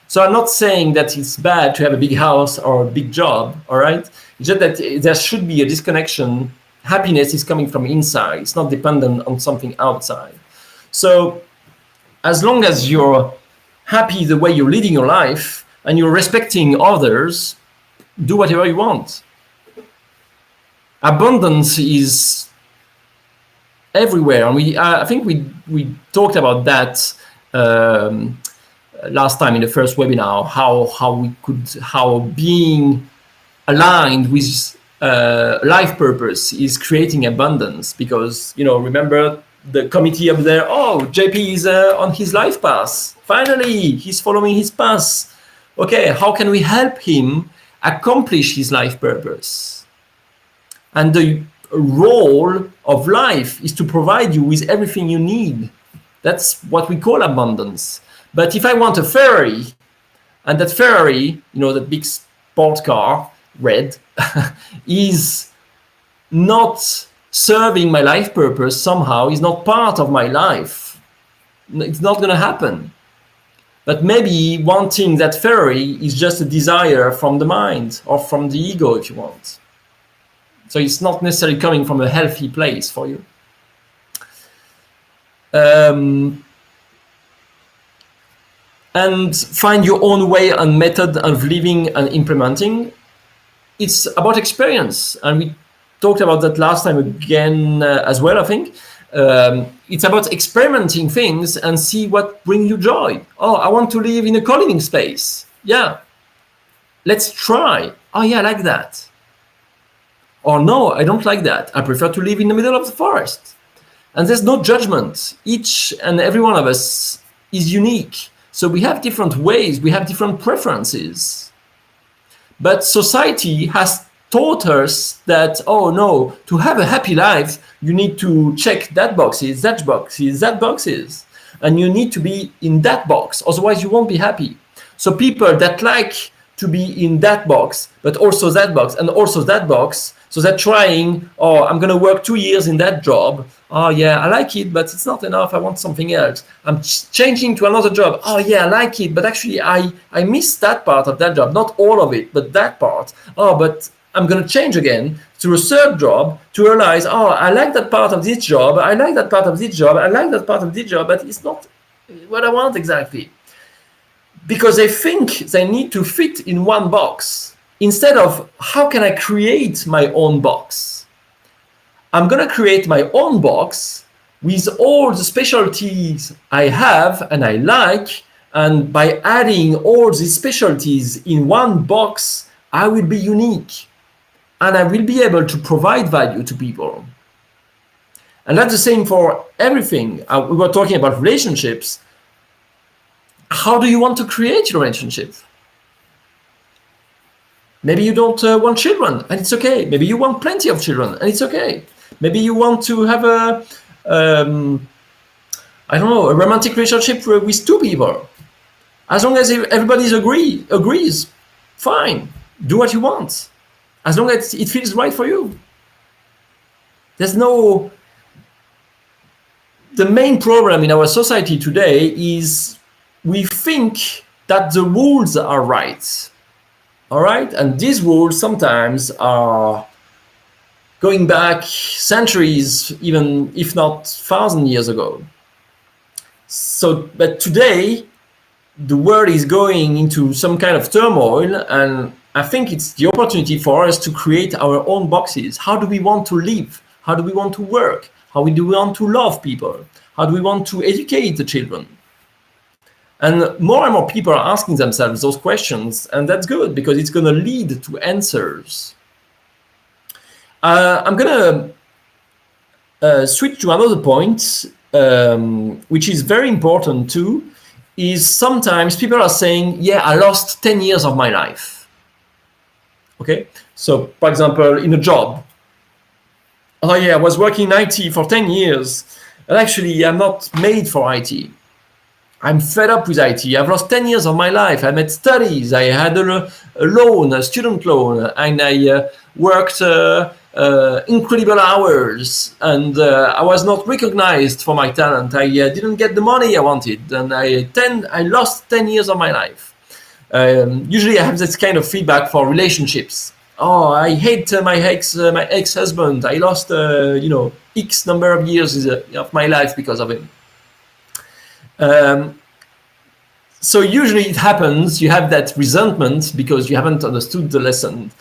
[SPEAKER 1] So I'm not saying that it's bad to have a big house or a big job, all right? It's just that there should be a disconnection. Happiness is coming from inside. It's not dependent on something outside. So as long as you're happy the way you're leading your life and you're respecting others, do whatever you want. Abundance is everywhere. And I think we talked about that last time in the first webinar, how being aligned with life purpose is creating abundance. Because, you know, remember the committee up there, oh, JP is on his life path. Finally, he's following his path. Okay, how can we help him accomplish his life purpose? And the role of life is to provide you with everything you need. That's what we call abundance. But if I want a Ferrari, and that Ferrari, you know, that big sport car, red, is not serving my life purpose somehow, is not part of my life, it's not going to happen. But maybe wanting that Ferrari is just a desire from the mind or from the ego, if you want. So it's not necessarily coming from a healthy place for you. um, and find your own way and method of living and implementing. It's about experience, and we talked about that last time again as well, I think. It's about experimenting things and see what brings you joy. Oh, I want to live in a co-living space. Yeah, let's try. Oh yeah, I like that. Or no, I don't like that. I prefer to live in the middle of the forest. And there's no judgment. Each and every one of us is unique. So we have different ways, we have different preferences. But society has taught us that, oh no, to have a happy life, you need to check that boxes, that boxes, that boxes. And you need to be in that box, otherwise you won't be happy. So people that like to be in that box, but also that box, and also that box, so they're trying, oh, I'm going to work 2 years in that job. Oh, yeah, I like it, but it's not enough. I want something else. I'm changing to another job. Oh, yeah, I like it, but actually I miss that part of that job. Not all of it, but that part. Oh, but I'm going to change again to a third job to realize, oh, I like that part of this job. I like that part of this job. I like that part of this job, but it's not what I want exactly. Because they think they need to fit in one box. Instead of, how can I create my own box? I'm going to create my own box with all the specialties I have and I like, and by adding all these specialties in one box, I will be unique and I will be able to provide value to people. And that's the same for everything. We were talking about relationships. How do you want to create your relationship? Maybe you don't want children, and it's okay. Maybe you want plenty of children, and it's okay. Maybe you want to have a romantic relationship with two people. As long as everybody agrees, fine. Do what you want. As long as it feels right for you. The main problem in our society today is we think that the rules are right. All right, and these rules sometimes are going back centuries, even if not 1,000 years ago. So, but today, the world is going into some kind of turmoil, and I think it's the opportunity for us to create our own boxes. How do we want to live? How do we want to work? How do we want to love people? How do we want to educate the children? And more people are asking themselves those questions, and that's good because it's going to lead to answers. I'm going to switch to another point, which is very important too, is sometimes people are saying, yeah, I lost 10 years of my life. Okay, so for example, in a job, oh yeah, I was working in IT for 10 years, and actually I'm not made for IT. I'm fed up with IT. I've lost 10 years of my life. I made studies. I had a loan, a student loan, and I worked incredible hours, and I was not recognized for my talent. I didn't get the money I wanted, and I lost 10 years of my life. Usually I have this kind of feedback for relationships. Oh, I hate my ex-husband. I lost X number of years of my life because of him. So usually it happens, you have that resentment because you haven't understood the lesson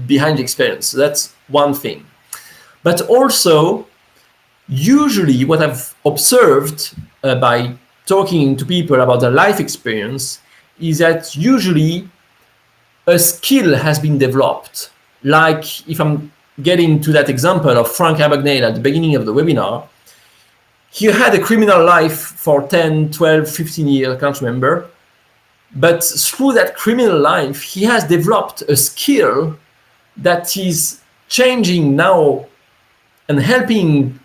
[SPEAKER 1] behind the experience. So that's one thing. But also, usually what I've observed by talking to people about their life experience is that usually a skill has been developed. Like if I'm getting to that example of Frank Abagnale at the beginning of the webinar, he had a criminal life for 10, 12, 15 years, I can't remember. But through that criminal life, he has developed a skill that is changing now and helping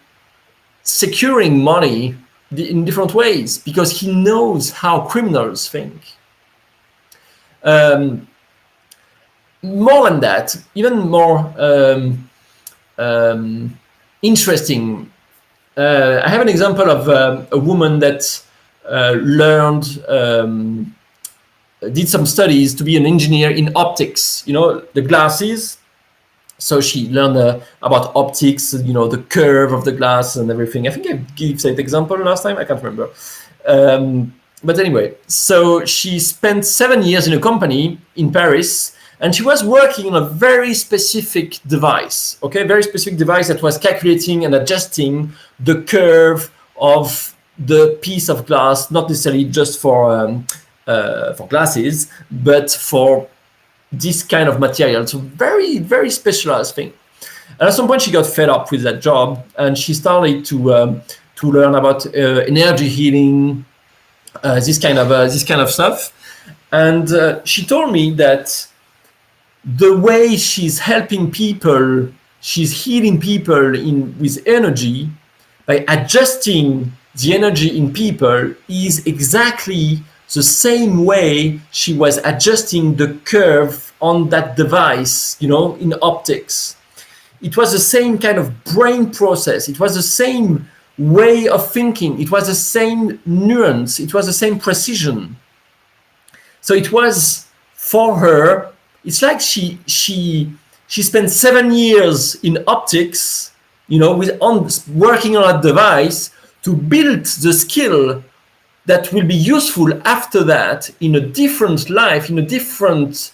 [SPEAKER 1] securing money in different ways because he knows how criminals think. More than that, even more interesting, I have an example of a woman that did some studies to be an engineer in optics, the glasses. So she learned about optics, the curve of the glass and everything. I think I gave that example last time. I can't remember. But anyway, so she spent 7 years in a company in Paris, and she was working on a very specific device, very specific device that was calculating and adjusting the curve of the piece of glass, not necessarily just for glasses, but for this kind of material. So very, very specialized thing. And at some point, she got fed up with that job, and she started to learn about energy healing, this kind of stuff. And she told me that the way she's helping people, she's healing people with energy by adjusting the energy in people is exactly the same way she was adjusting the curve on that device, in optics. It was the same kind of brain process. It was the same way of thinking. It was the same nuance. It was the same precision. So it was for her. It's like she spent 7 years in optics, working on a device to build the skill that will be useful after that in a different life, in a different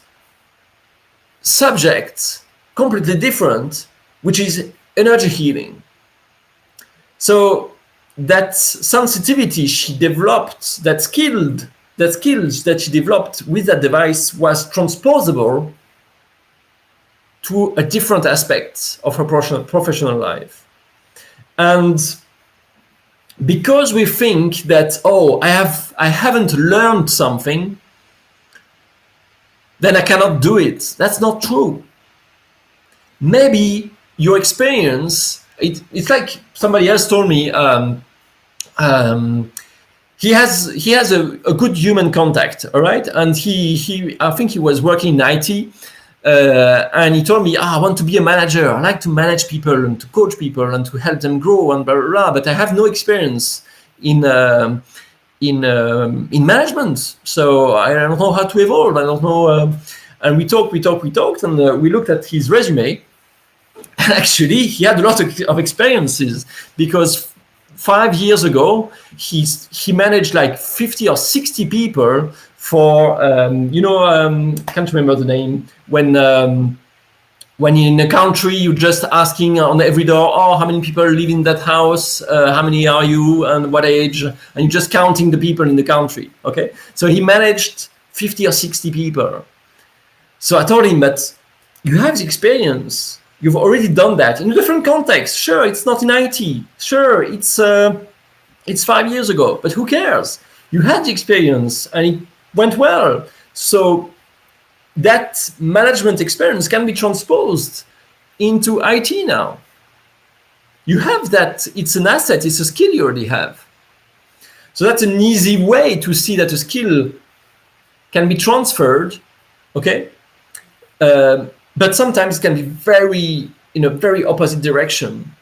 [SPEAKER 1] subject, completely different, which is energy healing. So that sensitivity she developed, that skills that she developed with that device was transposable to a different aspect of her professional life. And because we think that, I haven't learned something, then I cannot do it. That's not true. Maybe your experience, it's like somebody else told me, he has a good human contact, all right? And he I think he was working in IT, and he told me, I want to be a manager. I like to manage people and to coach people and to help them grow and blah, blah, blah. But I have no experience in management. So I don't know how to evolve. I don't know. And we talked, and we looked at his resume. And actually, he had a lot of experiences, because 5 years ago, he managed like 50 or 60 people for, I can't remember the name, when in a country, you're just asking on every door, how many people live in that house? How many are you and what age? And you're just counting the people in the country, okay? So he managed 50 or 60 people. So I told him that you have the experience. You've already done that in a different context. Sure, it's not in IT. Sure, it's 5 years ago, but who cares? You had the experience and it went well. So that management experience can be transposed into IT now. You have that. It's an asset. It's a skill you already have. So that's an easy way to see that a skill can be transferred, okay? But sometimes it can be in a very opposite direction.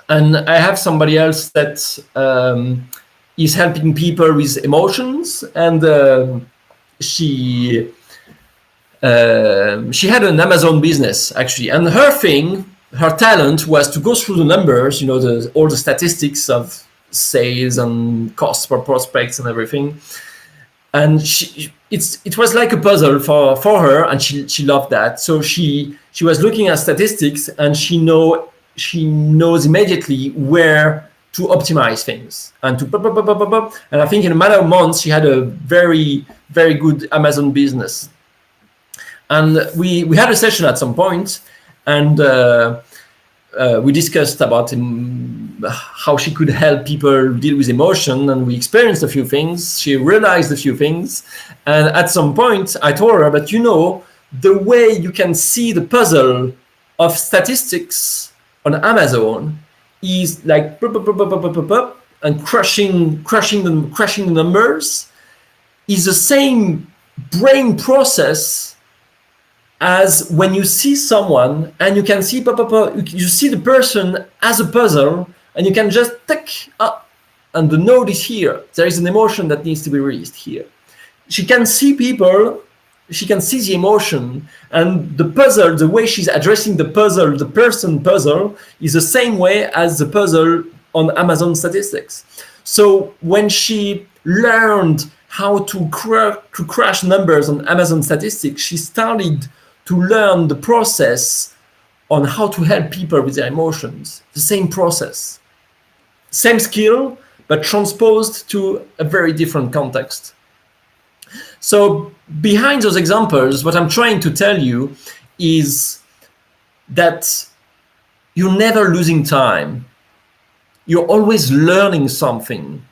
[SPEAKER 1] And I have somebody else that is helping people with emotions, and she had an Amazon business actually, and her talent was to go through the numbers, all the statistics of sales and costs per prospects and everything. And it was like a puzzle for her, and she loved that. So she was looking at statistics, and she knows immediately where to optimize things and to and I think in a matter of months she had a very, very good Amazon business. And we had a session at some point, and we discussed about how she could help people deal with emotion, and we experienced a few things. She realized a few things, and at some point I told her, but the way you can see the puzzle of statistics on Amazon is like and crushing the numbers is the same brain process as when you see someone and you can see you see the person as a puzzle, and you can just tick up, and the node is here. There is an emotion that needs to be released here. She can see people she can see the emotion, and the puzzle, the way she's addressing the puzzle, the person puzzle, is the same way as the puzzle on Amazon statistics. So when she learned how to crash numbers on Amazon statistics, she started to learn the process on how to help people with their emotions. The same process, same skill, but transposed to a very different context. So behind those examples, what I'm trying to tell you is that you're never losing time. You're always learning something.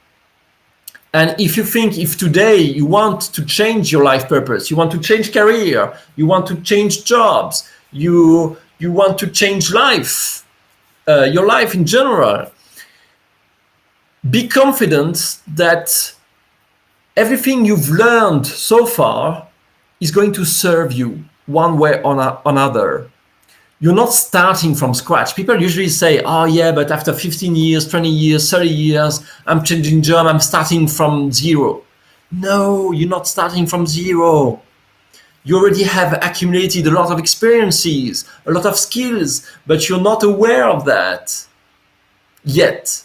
[SPEAKER 1] And if you think, if today you want to change your life purpose, you want to change career, you want to change jobs, you want to change life, your life in general, be confident that everything you've learned so far is going to serve you one way or another. You're not starting from scratch. People usually say, oh yeah, but after 15 years, 20 years, 30 years, I'm changing job, I'm starting from zero. No, you're not starting from zero. You already have accumulated a lot of experiences, a lot of skills, but you're not aware of that yet.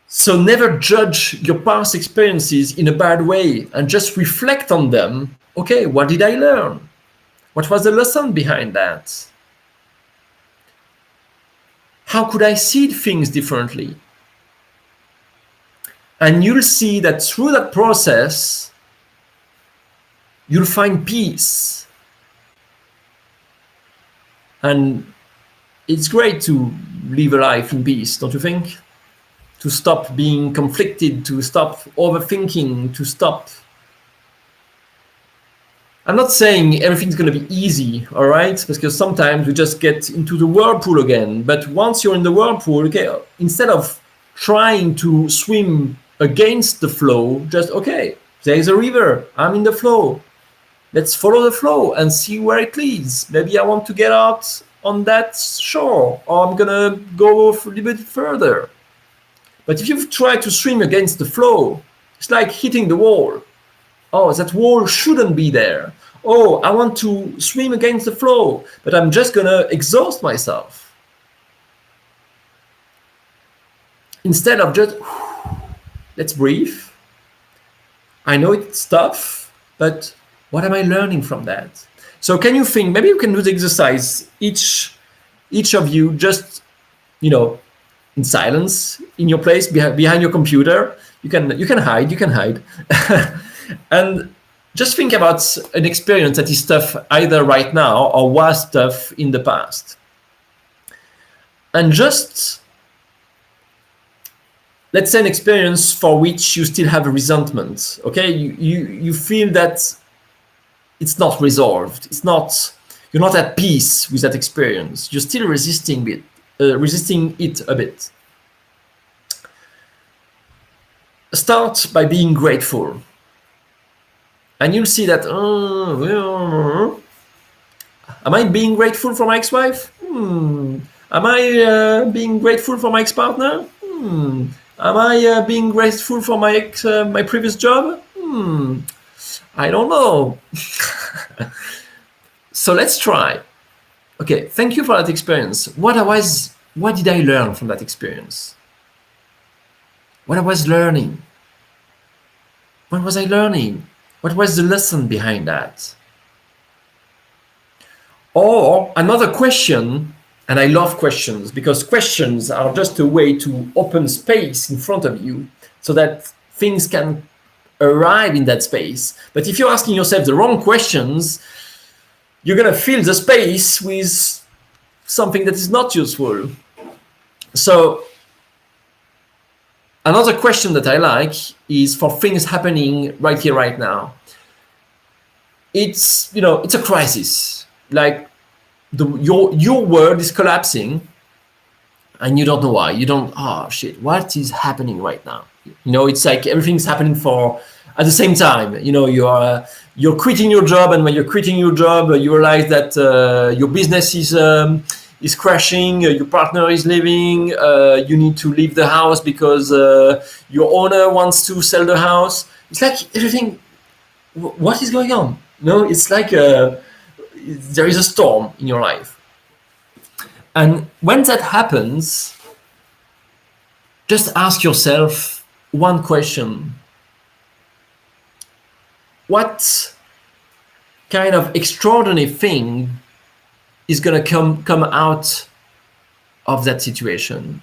[SPEAKER 1] So never judge your past experiences in a bad way, and just reflect on them. Okay, what did I learn? What was the lesson behind that? How could I see things differently? And you'll see that through that process, you'll find peace. And it's great to live a life in peace, don't you think? To stop being conflicted, to stop overthinking, to stop. I'm not saying everything's going to be easy, all right? Because sometimes we just get into the whirlpool again. But once you're in the whirlpool, okay, instead of trying to swim against the flow, just, okay, there's a river, I'm in the flow. Let's follow the flow and see where it leads. Maybe I want to get out on that shore, or I'm going to go a little bit further. But if you try to swim against the flow, it's like hitting the wall. Oh, that wall shouldn't be there. Oh, I want to swim against the flow, but I'm just going to exhaust myself. Instead of just, let's breathe. I know it's tough, but what am I learning from that? So can you think, maybe you can do the exercise, each of you, just, in silence, in your place, behind your computer. You can hide. And just think about an experience that is tough either right now or was tough in the past. And just, let's say, an experience for which you still have a resentment, okay? You feel that it's not resolved. You're not at peace with that experience. You're still resisting it a bit. Start by being grateful. And you'll see that, am I being grateful for my ex-wife? Am I being grateful for my ex-partner? Am I being grateful for my previous job? I don't know. So let's try. Okay, thank you for that experience. What did I learn from that experience? What I was learning? What was I learning? What was the lesson behind that? Or another question, and I love questions because questions are just a way to open space in front of you so that things can arrive in that space. But if you're asking yourself the wrong questions, you're going to fill the space with something that is not useful. So another question that I like is for things happening right here, right now. It's a crisis. Like your world is collapsing, and you don't know why. You don't. Oh shit! What is happening right now? It's like everything's happening at the same time. You're quitting your job, and when you're quitting your job, you realize that your business is crashing, your partner is leaving, you need to leave the house because your owner wants to sell the house. It's like everything, what is going on? No, it's like there is a storm in your life. And when that happens, just ask yourself one question. What kind of extraordinary thing is going to come out of that situation?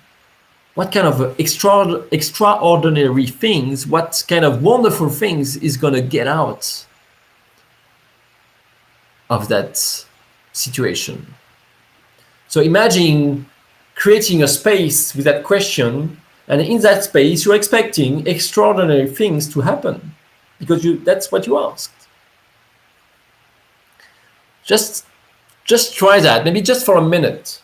[SPEAKER 1] What kind of extraordinary things, what kind of wonderful things is going to get out of that situation? So imagine creating a space with that question, and in that space you're expecting extraordinary things to happen because that's what you asked. Just try that, maybe just for a minute.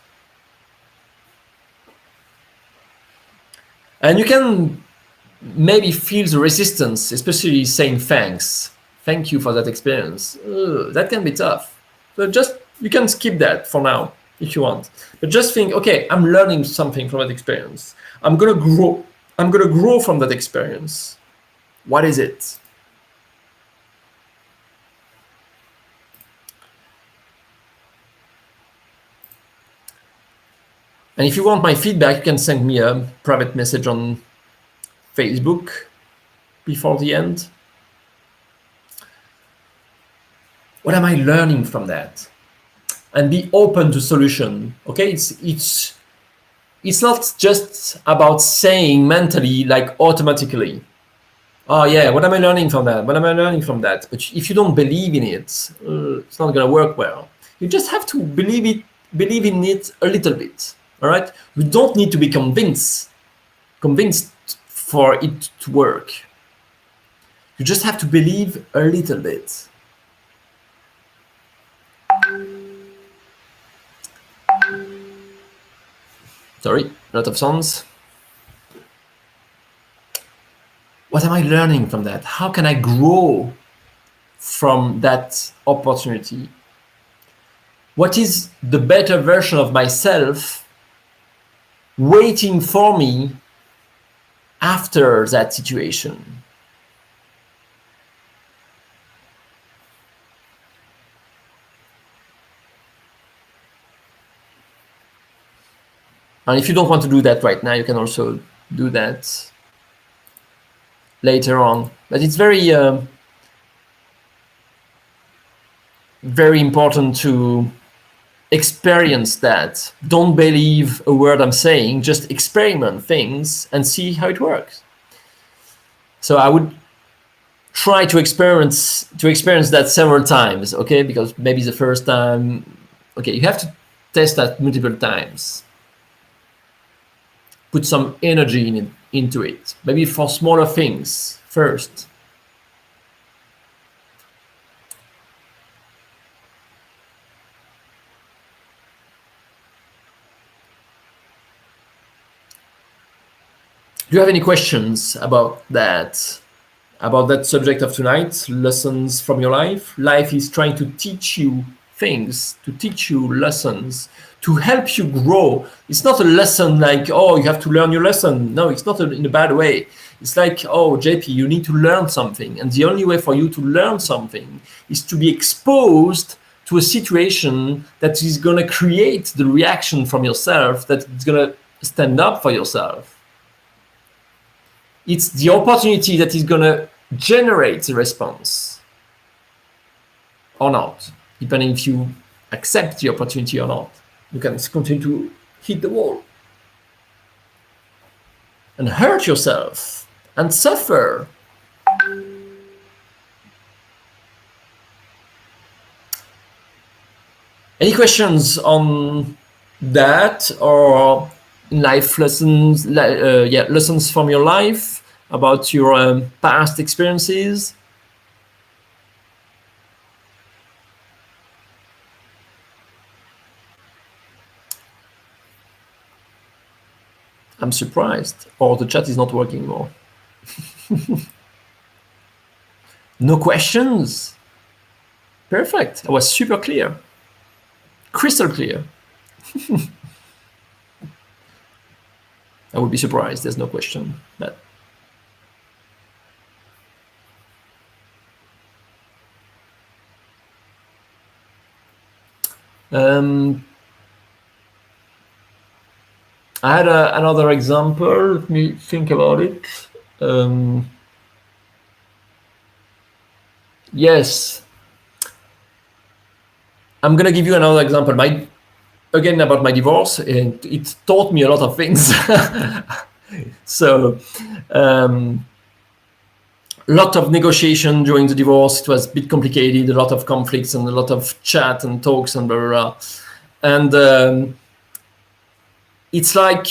[SPEAKER 1] And you can maybe feel the resistance, especially saying thanks. Thank you for that experience. That can be tough. So you can skip that for now if you want. But just think, okay, I'm learning something from that experience. I'm gonna grow. I'm gonna grow from that experience. What is it? And if you want my feedback, you can send me a private message on Facebook before the end. What am I learning from that? And be open to solution. Okay, it's not just about saying mentally, like automatically, oh yeah, what am I learning from that? What am I learning from that? But if you don't believe in it, it's not gonna work well. You just have to believe in it a little bit. All right, you don't need to be convinced for it to work. You just have to believe a little bit. Sorry, a lot of sounds. What am I learning from that? How can I grow from that opportunity? What is the better version of myself waiting for me after that situation? And if you don't want to do that right now, you can also do that later on. But it's very, very important to experience that. Don't believe a word I'm saying, just experiment things and see how it works. So I would try to experience that several times, okay? Because maybe the first time, okay, you have to test that multiple times. Put some energy into it, maybe for smaller things first. Do you have any questions about that subject of tonight? Lessons from your life. Life is trying to teach you things, to teach you lessons, to help you grow. It's not a lesson like, oh, you have to learn your lesson. No, it's not in a bad way. It's like, oh, JP, you need to learn something. And the only way for you to learn something is to be exposed to a situation that is going to create the reaction from yourself, that is going to stand up for yourself. It's the opportunity that is going to generate the response or not, depending if you accept the opportunity or not. You can continue to hit the wall and hurt yourself and suffer. Any questions on that, or life lessons, lessons from your life about your past experiences? I'm surprised, or the chat is not working anymore. No questions? Perfect. I was super clear, crystal clear. I would be surprised. There's no question. But I had another example. Let me think about it. Yes, I'm gonna give you another example. Again about my divorce, and it taught me a lot of things. So, lot of negotiation during the divorce. It was a bit complicated, a lot of conflicts and a lot of chat and talks and blah, blah, blah. And it's like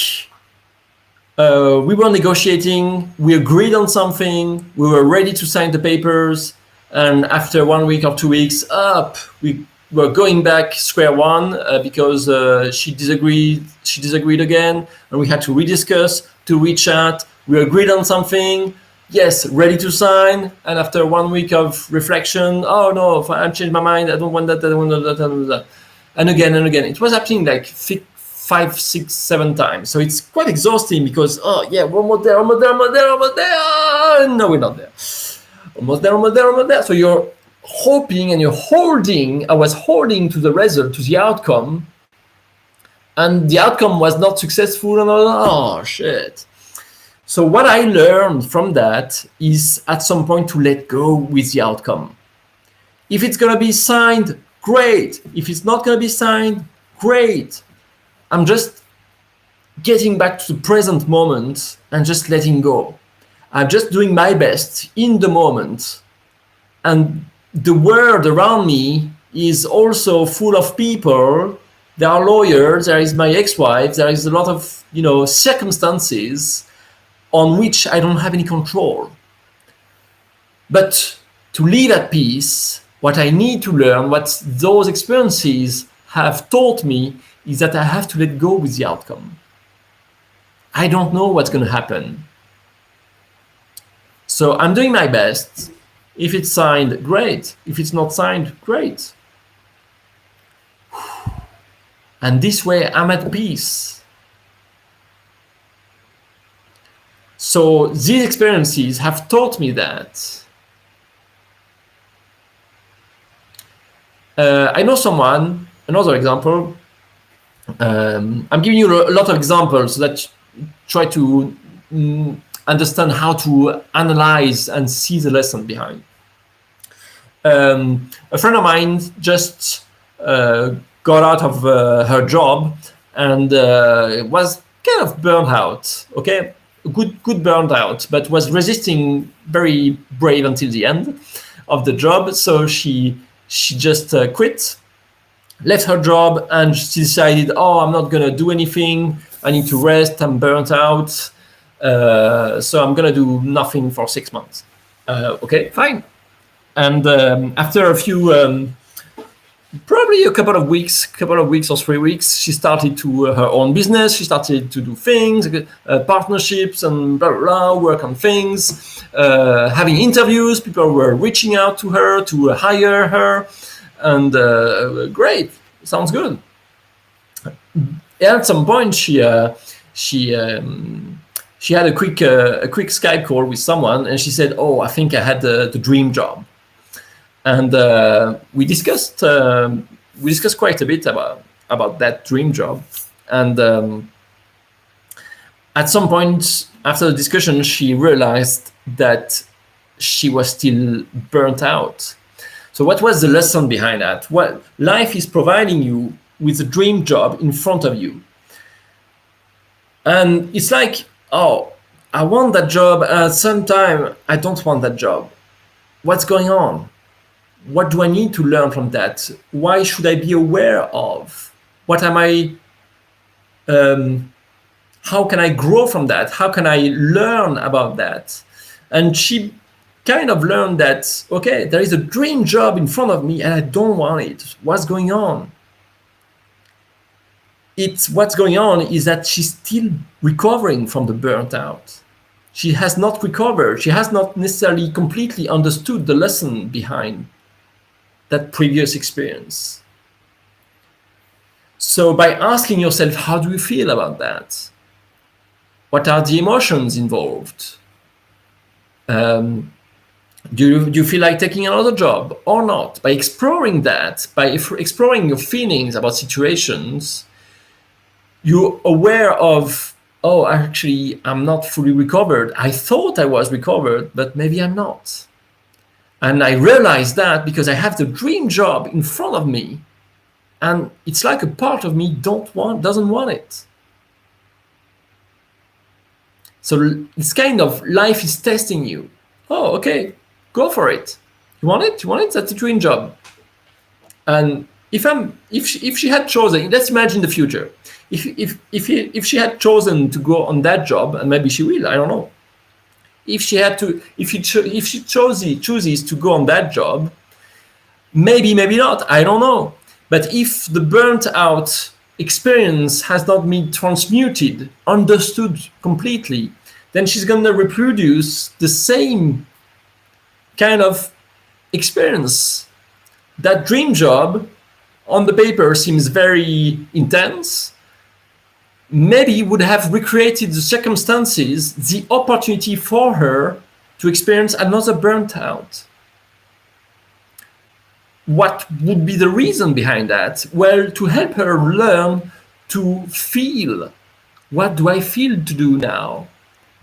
[SPEAKER 1] we were negotiating, we agreed on something, we were ready to sign the papers, and after 1 week or 2 weeks, we were going back square one because she disagreed again, and we had to rediscuss, to rechat. We agreed on something, yes, ready to sign, and after 1 week of reflection, oh no, I've changed my mind, I don't want that, I don't want that, I don't want that. And again and again. It was happening like 5, 6, 7 times. So it's quite exhausting because, oh yeah, almost there, almost there, almost there, almost there. No, we're not there. Almost there, almost there, almost there. So you're hoping and you're holding. I was holding to the result, to the outcome, and the outcome was not successful. And I was like, oh shit. So what I learned from that is at some point to let go with the outcome. If it's gonna be signed, great. If it's not gonna be signed, great. I'm just getting back to the present moment and just letting go. I'm just doing my best in the moment. And the world around me is also full of people. There are lawyers, there is my ex-wife, there is a lot of, circumstances on which I don't have any control. But to live at peace, what I need to learn, what those experiences have taught me, is that I have to let go with the outcome. I don't know what's going to happen. So I'm doing my best. If it's signed, great. If it's not signed, great. And this way I'm at peace. So these experiences have taught me that. I know someone, another example, I'm giving you a lot of examples that try to understand how to analyze and see the lesson behind. A friend of mine just got out of her job and was kind of burned out. Okay, good burned out, but was resisting, very brave until the end of the job. So she just quit. Left her job and she decided, I'm not gonna do anything. I need to rest. I'm burnt out, so I'm gonna do nothing for 6 months. Okay, fine. And after a few, probably a couple of weeks or 3 weeks, she started to her own business. She started to do things, partnerships, and blah, blah, blah, work on things, having interviews. People were reaching out to her to hire her. And great, sounds good. At some point, she had a quick Skype call with someone, and she said, "Oh, I think I had the dream job." And we discussed quite a bit about that dream job. And at some point after the discussion, she realized that she was still burnt out. So what was the lesson behind that? Well, life is providing you with a dream job in front of you. And it's like, I want that job, and at the same time, I don't want that job. What's going on? What do I need to learn from that? Why should I be aware of? What am I, how can I grow from that? How can I learn about that? And she kind of learned that, okay, there is a dream job in front of me and I don't want it. What's going on? What's going on is that she's still recovering from the burnt out. She has not recovered. She has not necessarily completely understood the lesson behind that previous experience. So by asking yourself, how do you feel about that? What are the emotions involved? Do you feel like taking another job or not? By exploring that, by exploring your feelings about situations, you're aware of, oh, actually, I'm not fully recovered. I thought I was recovered, but maybe I'm not. And I realized that because I have the dream job in front of me, and it's like a part of me doesn't want it. So it's kind of life is testing you. Oh, okay, go for it. You want it? You want it? That's a dream job. And if she had chosen, let's imagine the future. If she had chosen to go on that job, and maybe she will, I don't know. If she chooses to go on that job, maybe not, I don't know. But if the burnt out experience has not been transmuted, understood completely, then she's going to reproduce the same kind of experience. That dream job on the paper seems very intense. Maybe would have recreated the circumstances, the opportunity for her to experience another burnt out. What would be the reason behind that? Well, to help her learn to feel. What do I feel to do now?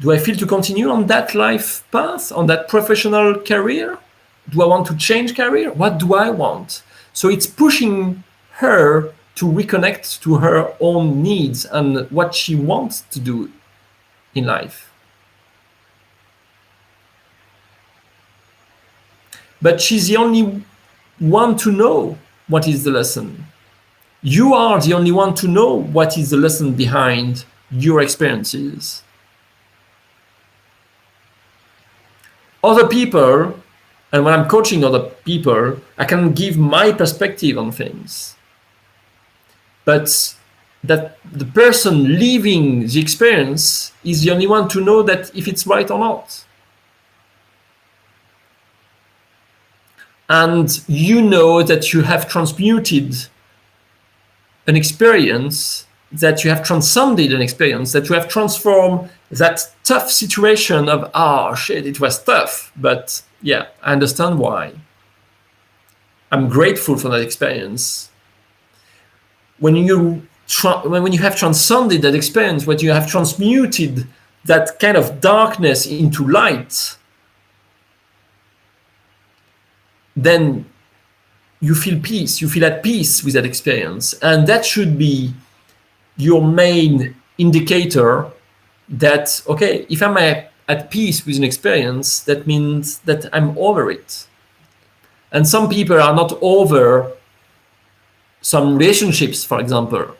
[SPEAKER 1] Do I feel to continue on that life path, on that professional career? Do I want to change career? What do I want? So it's pushing her to reconnect to her own needs and what she wants to do in life. But she's the only one to know what is the lesson. You are the only one to know what is the lesson behind your experiences. Other people, and when I'm coaching other people, I can give my perspective on things. But that the person living the experience is the only one to know that if it's right or not. And you know that you have transmuted an experience, that you have transcended an experience, that you have transformed that tough situation of, oh shit, it was tough, but yeah, I understand why. I'm grateful for that experience. When you have transcended that experience, when you have transmuted that kind of darkness into light, then you feel peace, you feel at peace with that experience. And that should be your main indicator that, okay, if I'm at peace with an experience, that means that I'm over it. And some people are not over some relationships, for example.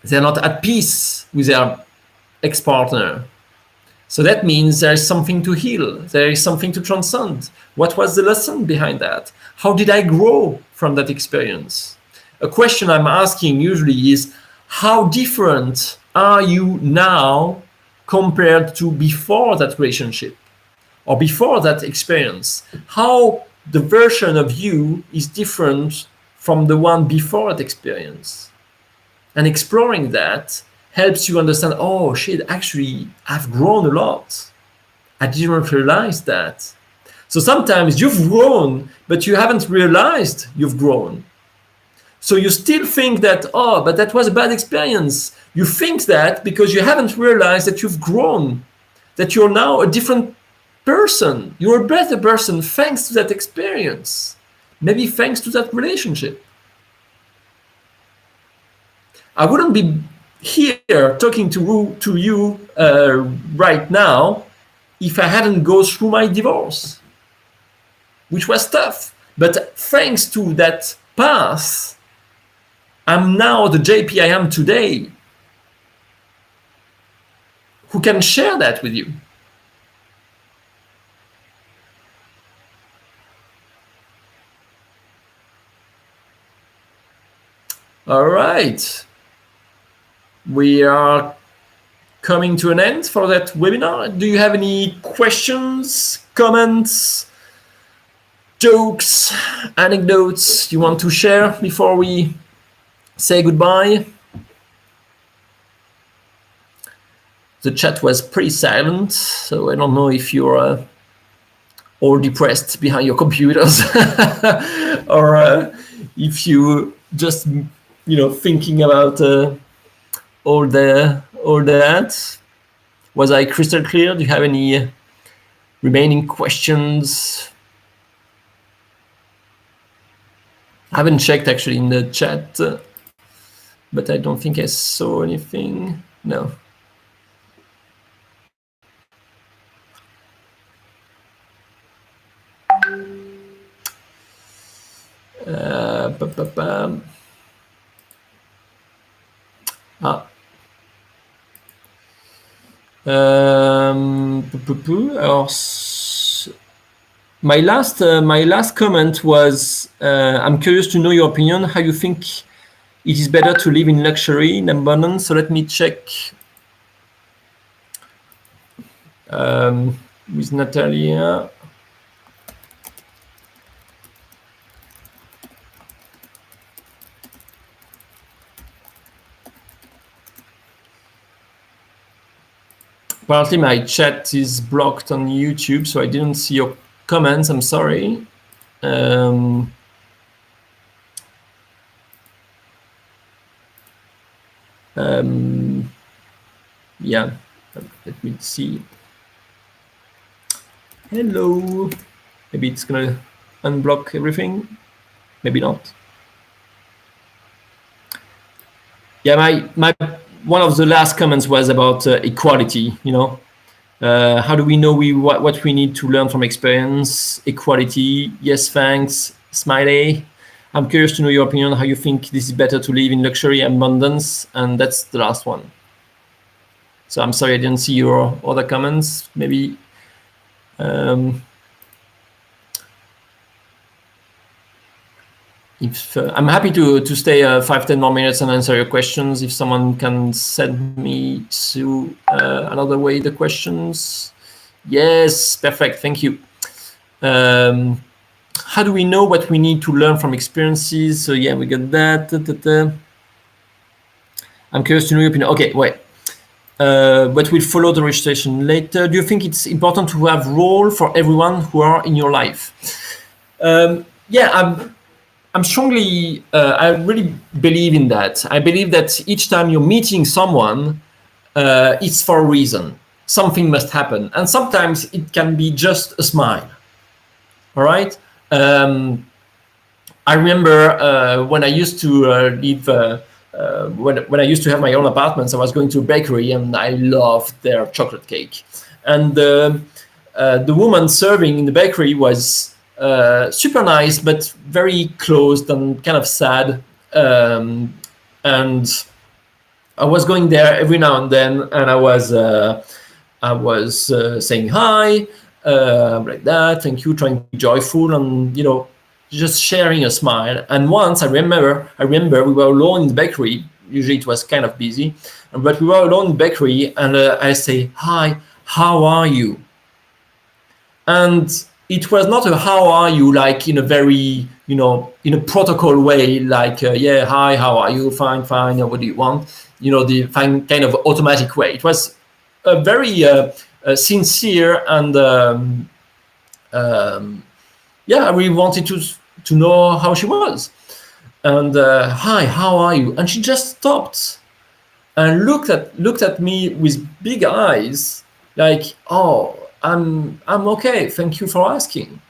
[SPEAKER 1] They're not at peace with their ex-partner. So that means there is something to heal. There is something to transcend. What was the lesson behind that? How did I grow from that experience? A question I'm asking usually is, how different are you now compared to before that relationship or before that experience? How the version of you is different from the one before that experience? And exploring that helps you understand, oh shit, actually, I've grown a lot. I didn't realize that. So sometimes you've grown, but you haven't realized you've grown. So you still think that, oh, but that was a bad experience. You think that because you haven't realized that you've grown, that you're now a different person. You're a better person thanks to that experience. Maybe thanks to that relationship. I wouldn't be here talking to you right now if I hadn't gone through my divorce, which was tough. But thanks to that path, I'm now the JP I am today, who can share that with you. All right. We are coming to an end for that webinar. Do you have any questions, comments, jokes, anecdotes you want to share before we say goodbye. The chat was pretty silent, so I don't know if you're all depressed behind your computers or if you just thinking about all that. Was I crystal clear? Do you have any remaining questions? I haven't checked actually in the chat, but I don't think I saw anything. No. My last comment was, I'm curious to know your opinion, how you think it is better to live in luxury, in abundance. So let me check with Natalia. Apparently my chat is blocked on YouTube, so I didn't see your comments. I'm sorry. Yeah, let me see. Hello. Maybe it's gonna unblock everything. Maybe not. Yeah, my one of the last comments was about equality. How do we know what we need to learn from experience? Equality. Yes, thanks. Smiley. I'm curious to know your opinion, how you think this is better to live in luxury and abundance. And that's the last one. So I'm sorry I didn't see your other comments. Maybe if I'm happy to stay 5-10 more minutes and answer your questions. If someone can send me to another way the questions. Yes, perfect. Thank you. How do we know what we need to learn from experiences? So yeah, we got that. I'm curious to know your opinion. Okay, wait. But we'll follow the registration later. Do you think it's important to have role for everyone who are in your life? Yeah, I'm strongly, I really believe in that. I believe that each time you're meeting someone, it's for a reason. Something must happen. And sometimes it can be just a smile. All right? I remember when I used to live, when I used to have my own apartments, I was going to a bakery and I loved their chocolate cake. And the woman serving in the bakery was super nice, but very closed and kind of sad. And I was going there every now and then, and I was saying hi, like that, thank you, trying to be joyful, and just sharing a smile. And once I remember we were alone in the bakery. Usually it was kind of busy, but we were alone in the bakery, and I say, hi, how are you? And it was not a how are you, like in a very, in a protocol way, like, yeah, hi, how are you? Fine, what do you want? The fine kind of automatic way. It was a very sincere, and yeah, I really wanted to know how she was. And hi, how are you? And she just stopped and looked at me with big eyes, like, oh, I'm okay, thank you for asking.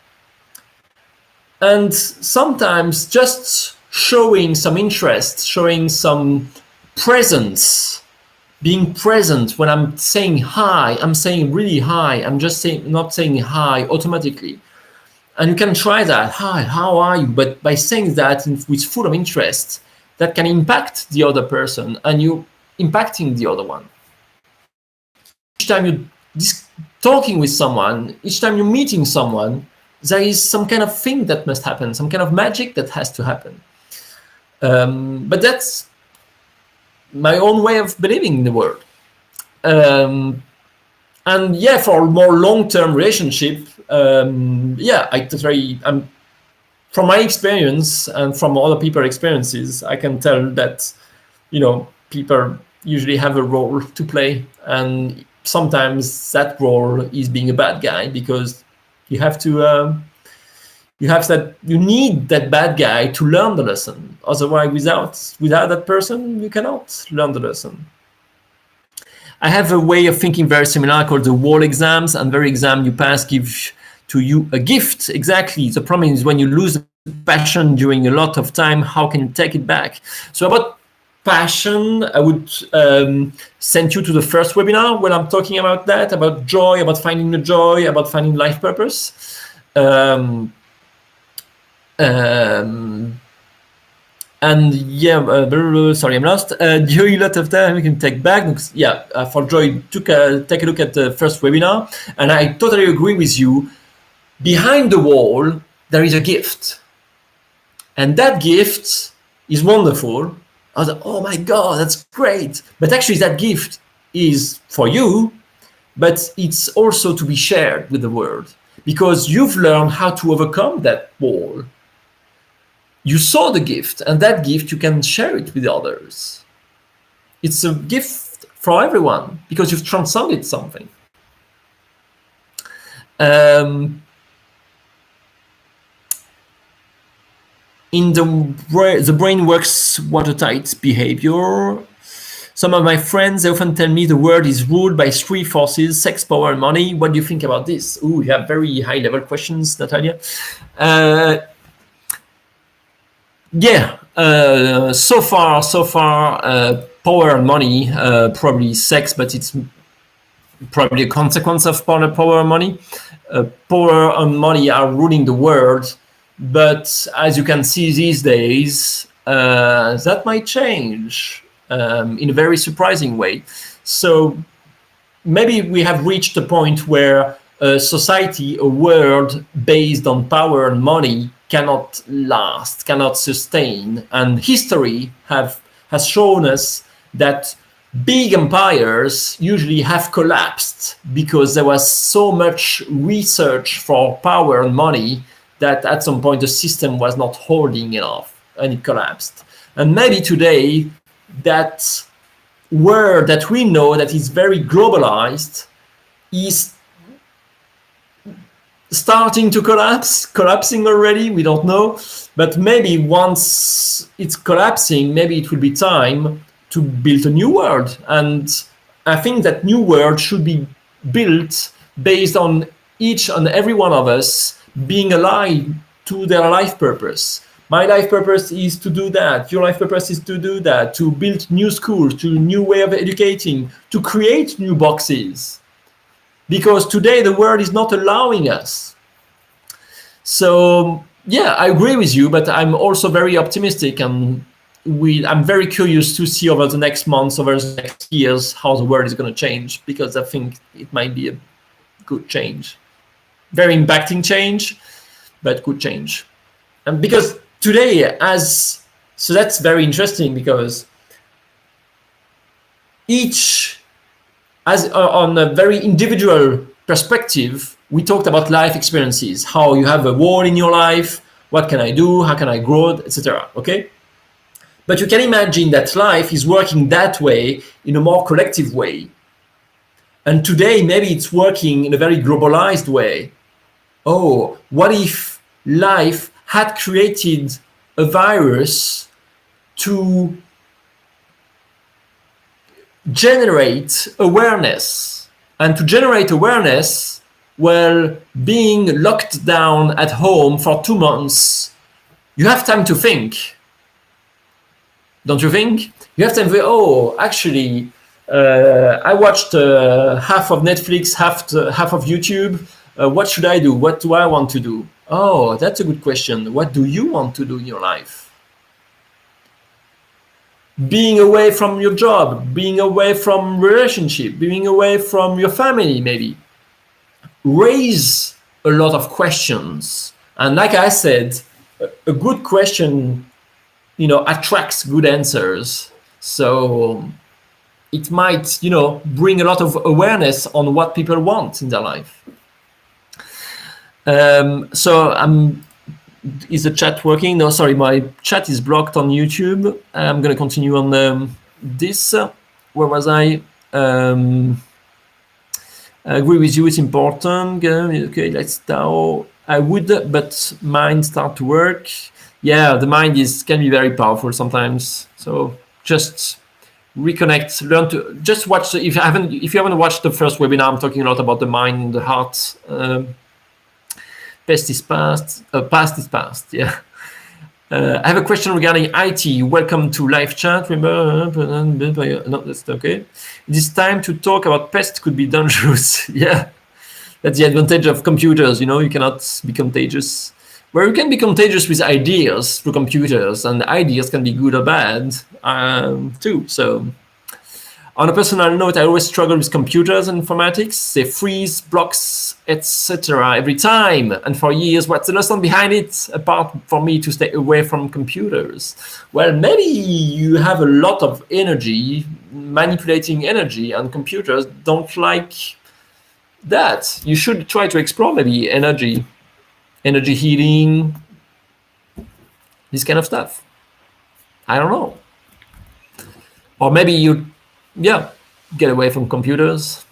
[SPEAKER 1] And sometimes just showing some interest, showing some presence, being present when I'm saying hi, I'm saying really hi, I'm just not saying hi automatically. And you can try that, hi, how are you? But by saying that with full of interest, that can impact the other person, and you impacting the other one. Each time you're talking with someone, each time you're meeting someone, there is some kind of thing that must happen, some kind of magic that has to happen. But that's my own way of believing in the world. And yeah, for a more long-term relationship, yeah, I'm from my experience and from other people's experiences, I can tell that, people usually have a role to play, and sometimes that role is being a bad guy, because you have to. You need that bad guy to learn the lesson. Otherwise, without that person, you cannot learn the lesson. I have a way of thinking very similar called the wall exams, and every exam you pass gives to you a gift. Exactly. The problem is when you lose passion during a lot of time, how can you take it back? So about passion, I would send you to the first webinar when I'm talking about that, about joy, about finding the joy, about finding life purpose. And yeah, sorry, I'm lost. During a lot of time we can take back. For joy, take a look at the first webinar, and I totally agree with you. Behind the wall, there is a gift, and that gift is wonderful. I was like, oh my God, that's great. But actually, that gift is for you, but it's also to be shared with the world, because you've learned how to overcome that wall. You saw the gift, and that gift, you can share it with others. It's a gift for everyone because you've transcended something. In the brain works watertight behavior. Some of my friends, they often tell me the world is ruled by three forces: sex, power, and money. What do you think about this? Ooh, you have very high-level questions, Natalia. So far, power and money, probably sex, but it's probably a consequence of power and money. Power and money are ruling the world, but as you can see these days, that might change in a very surprising way. So maybe we have reached a point where a society, a world based on power and money cannot last, cannot sustain. And history has shown us that big empires usually have collapsed because there was so much research for power and money that at some point the system was not holding enough and it collapsed. And maybe today that world that we know that is very globalized is starting to collapsing already, we don't know. But maybe once it's collapsing, maybe it will be time to build a new world. And I think that new world should be built based on each and every one of us being alive to their life purpose. My life purpose is to do that. Your life purpose is to do that, to build new schools, to new way of educating, to create new boxes. Because today the world is not allowing us. So yeah, I agree with you, but I'm also very optimistic, and I'm very curious to see over the next months, over the next years, how the world is going to change, because I think it might be a good change. Very impacting change, but good change. And because today, so that's very interesting, because on a very individual perspective, we talked about life experiences, how you have a wall in your life, what can I do, how can I grow, etc. Okay? But you can imagine that life is working that way in a more collective way. And today, maybe it's working in a very globalized way. Oh, what if life had created a virus to generate awareness? And to generate awareness, well, being locked down at home for 2 months, you have time to think. Don't you think? You have time to, actually, I watched half of Netflix, half of YouTube. What should I do? What do I want to do? Oh, that's a good question. What do you want to do in your life? Being away from your job, being away from relationship, being away from your family, maybe. Raise a lot of questions. And like I said, a good question, attracts good answers. So it might, bring a lot of awareness on what people want in their life. So I'm Is the chat working? No, sorry, my chat is blocked on YouTube. I'm going to continue on this. Where was I? I agree with you, it's important. Okay, let's now. I would, but mind start to work. Yeah, the mind can be very powerful sometimes. So just reconnect, learn to just watch. If you haven't watched the first webinar, I'm talking a lot about the mind and the heart. Past is past. Past is past. Yeah. I have a question regarding IT. Welcome to live chat. Remember, no, that's okay. This time to talk about pest could be dangerous. Yeah, that's the advantage of computers. You cannot be contagious. Where you can be contagious with ideas through computers, and ideas can be good or bad too. So, on a personal note, I always struggle with computers and informatics. They freeze, blocks, etc. every time. And for years, what's the lesson behind it, apart from me to stay away from computers? Well, maybe you have a lot of energy, manipulating energy, and computers don't like that. You should try to explore maybe energy healing, this kind of stuff. I don't know. Or maybe you get away from computers.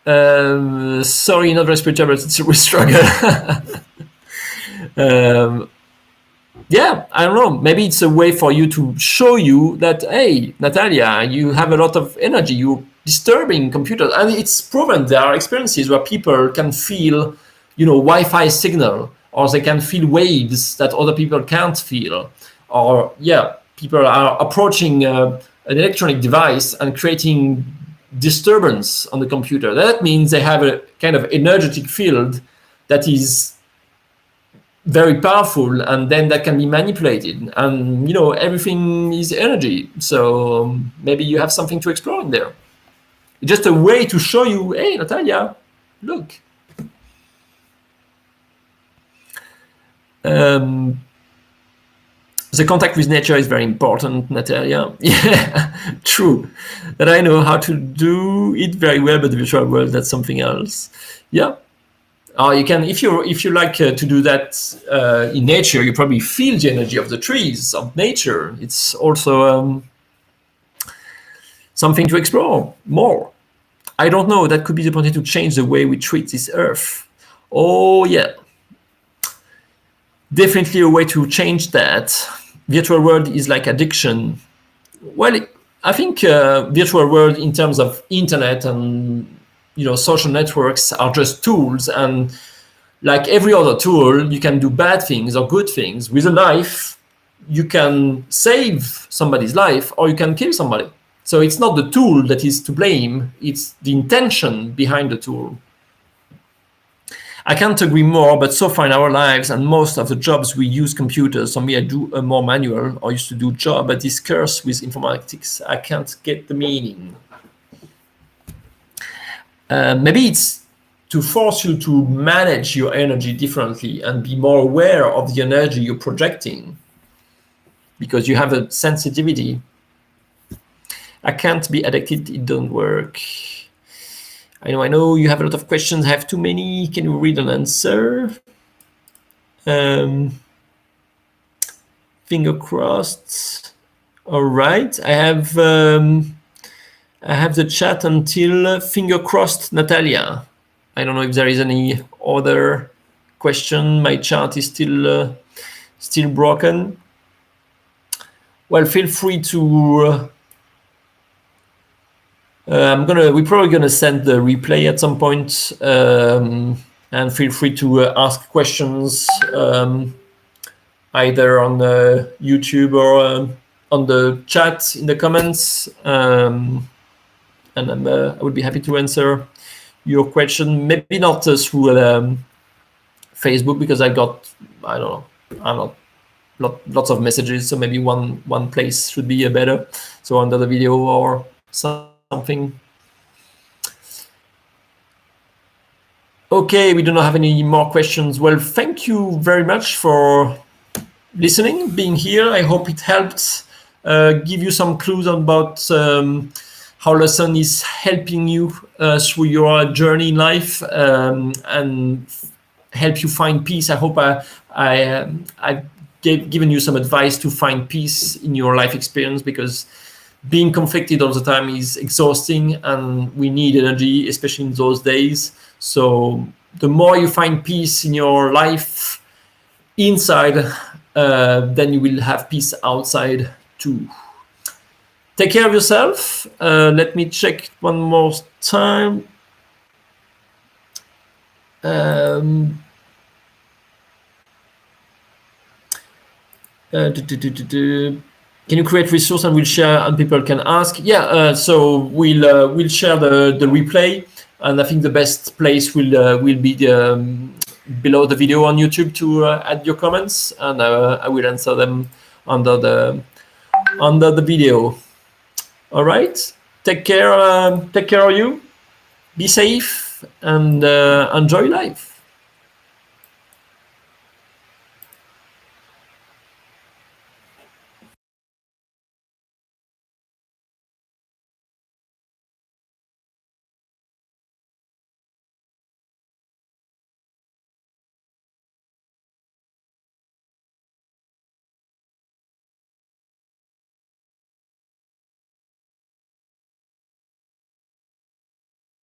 [SPEAKER 1] Sorry, not respiratory, but it's a struggle. I don't know. Maybe it's a way for you to show you that, hey, Natalia, you have a lot of energy. You're disturbing computers. And it's proven there are experiences where people can feel, Wi-Fi signal, or they can feel waves that other people can't feel. Or, people are approaching an electronic device and creating disturbance on the computer. That means they have a kind of energetic field that is very powerful, and then that can be manipulated. And, everything is energy. So maybe you have something to explore in there. It's just a way to show you, hey, Natalia, look. The contact with nature is very important, Natalia. Yeah, true. That I know how to do it very well, but the virtual world, that's something else. Yeah. You can, if you like to do that in nature, you probably feel the energy of the trees, of nature. It's also something to explore more. I don't know, that could be the point to change the way we treat this earth. Oh, yeah. Definitely a way to change that. Virtual world is like addiction. Well, I think virtual world in terms of internet and social networks are just tools, and like every other tool, you can do bad things or good things. With a knife, you can save somebody's life or you can kill somebody. So it's not the tool that is to blame, it's the intention behind the tool. I can't agree more, but so far in our lives and most of the jobs we use computers. For me, I do a more manual or used to do job, but this curse with informatics, I can't get the meaning. Maybe it's to force you to manage your energy differently and be more aware of the energy you're projecting, because you have a sensitivity. I can't be addicted, it don't work. I know you have a lot of questions. I have too many. Can you read an answer? Finger crossed. All right. I have the chat until finger crossed, Natalia. I don't know if there is any other question. My chart is still broken. Well, feel free to. We're probably gonna send the replay at some point, and feel free to ask questions either on YouTube or on the chat in the comments, and I would be happy to answer your question. Maybe not through Facebook, because I got lots of messages, so maybe one place should be better. So under the video or something. Okay, we do not have any more questions. Well, thank you very much for listening, being here. I hope it helped give you some clues about how lesson is helping you through your journey in life, and help you find peace. I hope I've given you some advice to find peace in your life experience, because being conflicted all the time is exhausting, and we need energy, especially in those days. So the more you find peace in your life inside, then you will have peace outside too. Take care of yourself. Let me check one more time. Can you create resource and we'll share and people can ask? Yeah, so we'll share the replay, and I think the best place will be below the video on YouTube to add your comments, and I will answer them under the video. All right, take care of you, be safe, and enjoy life.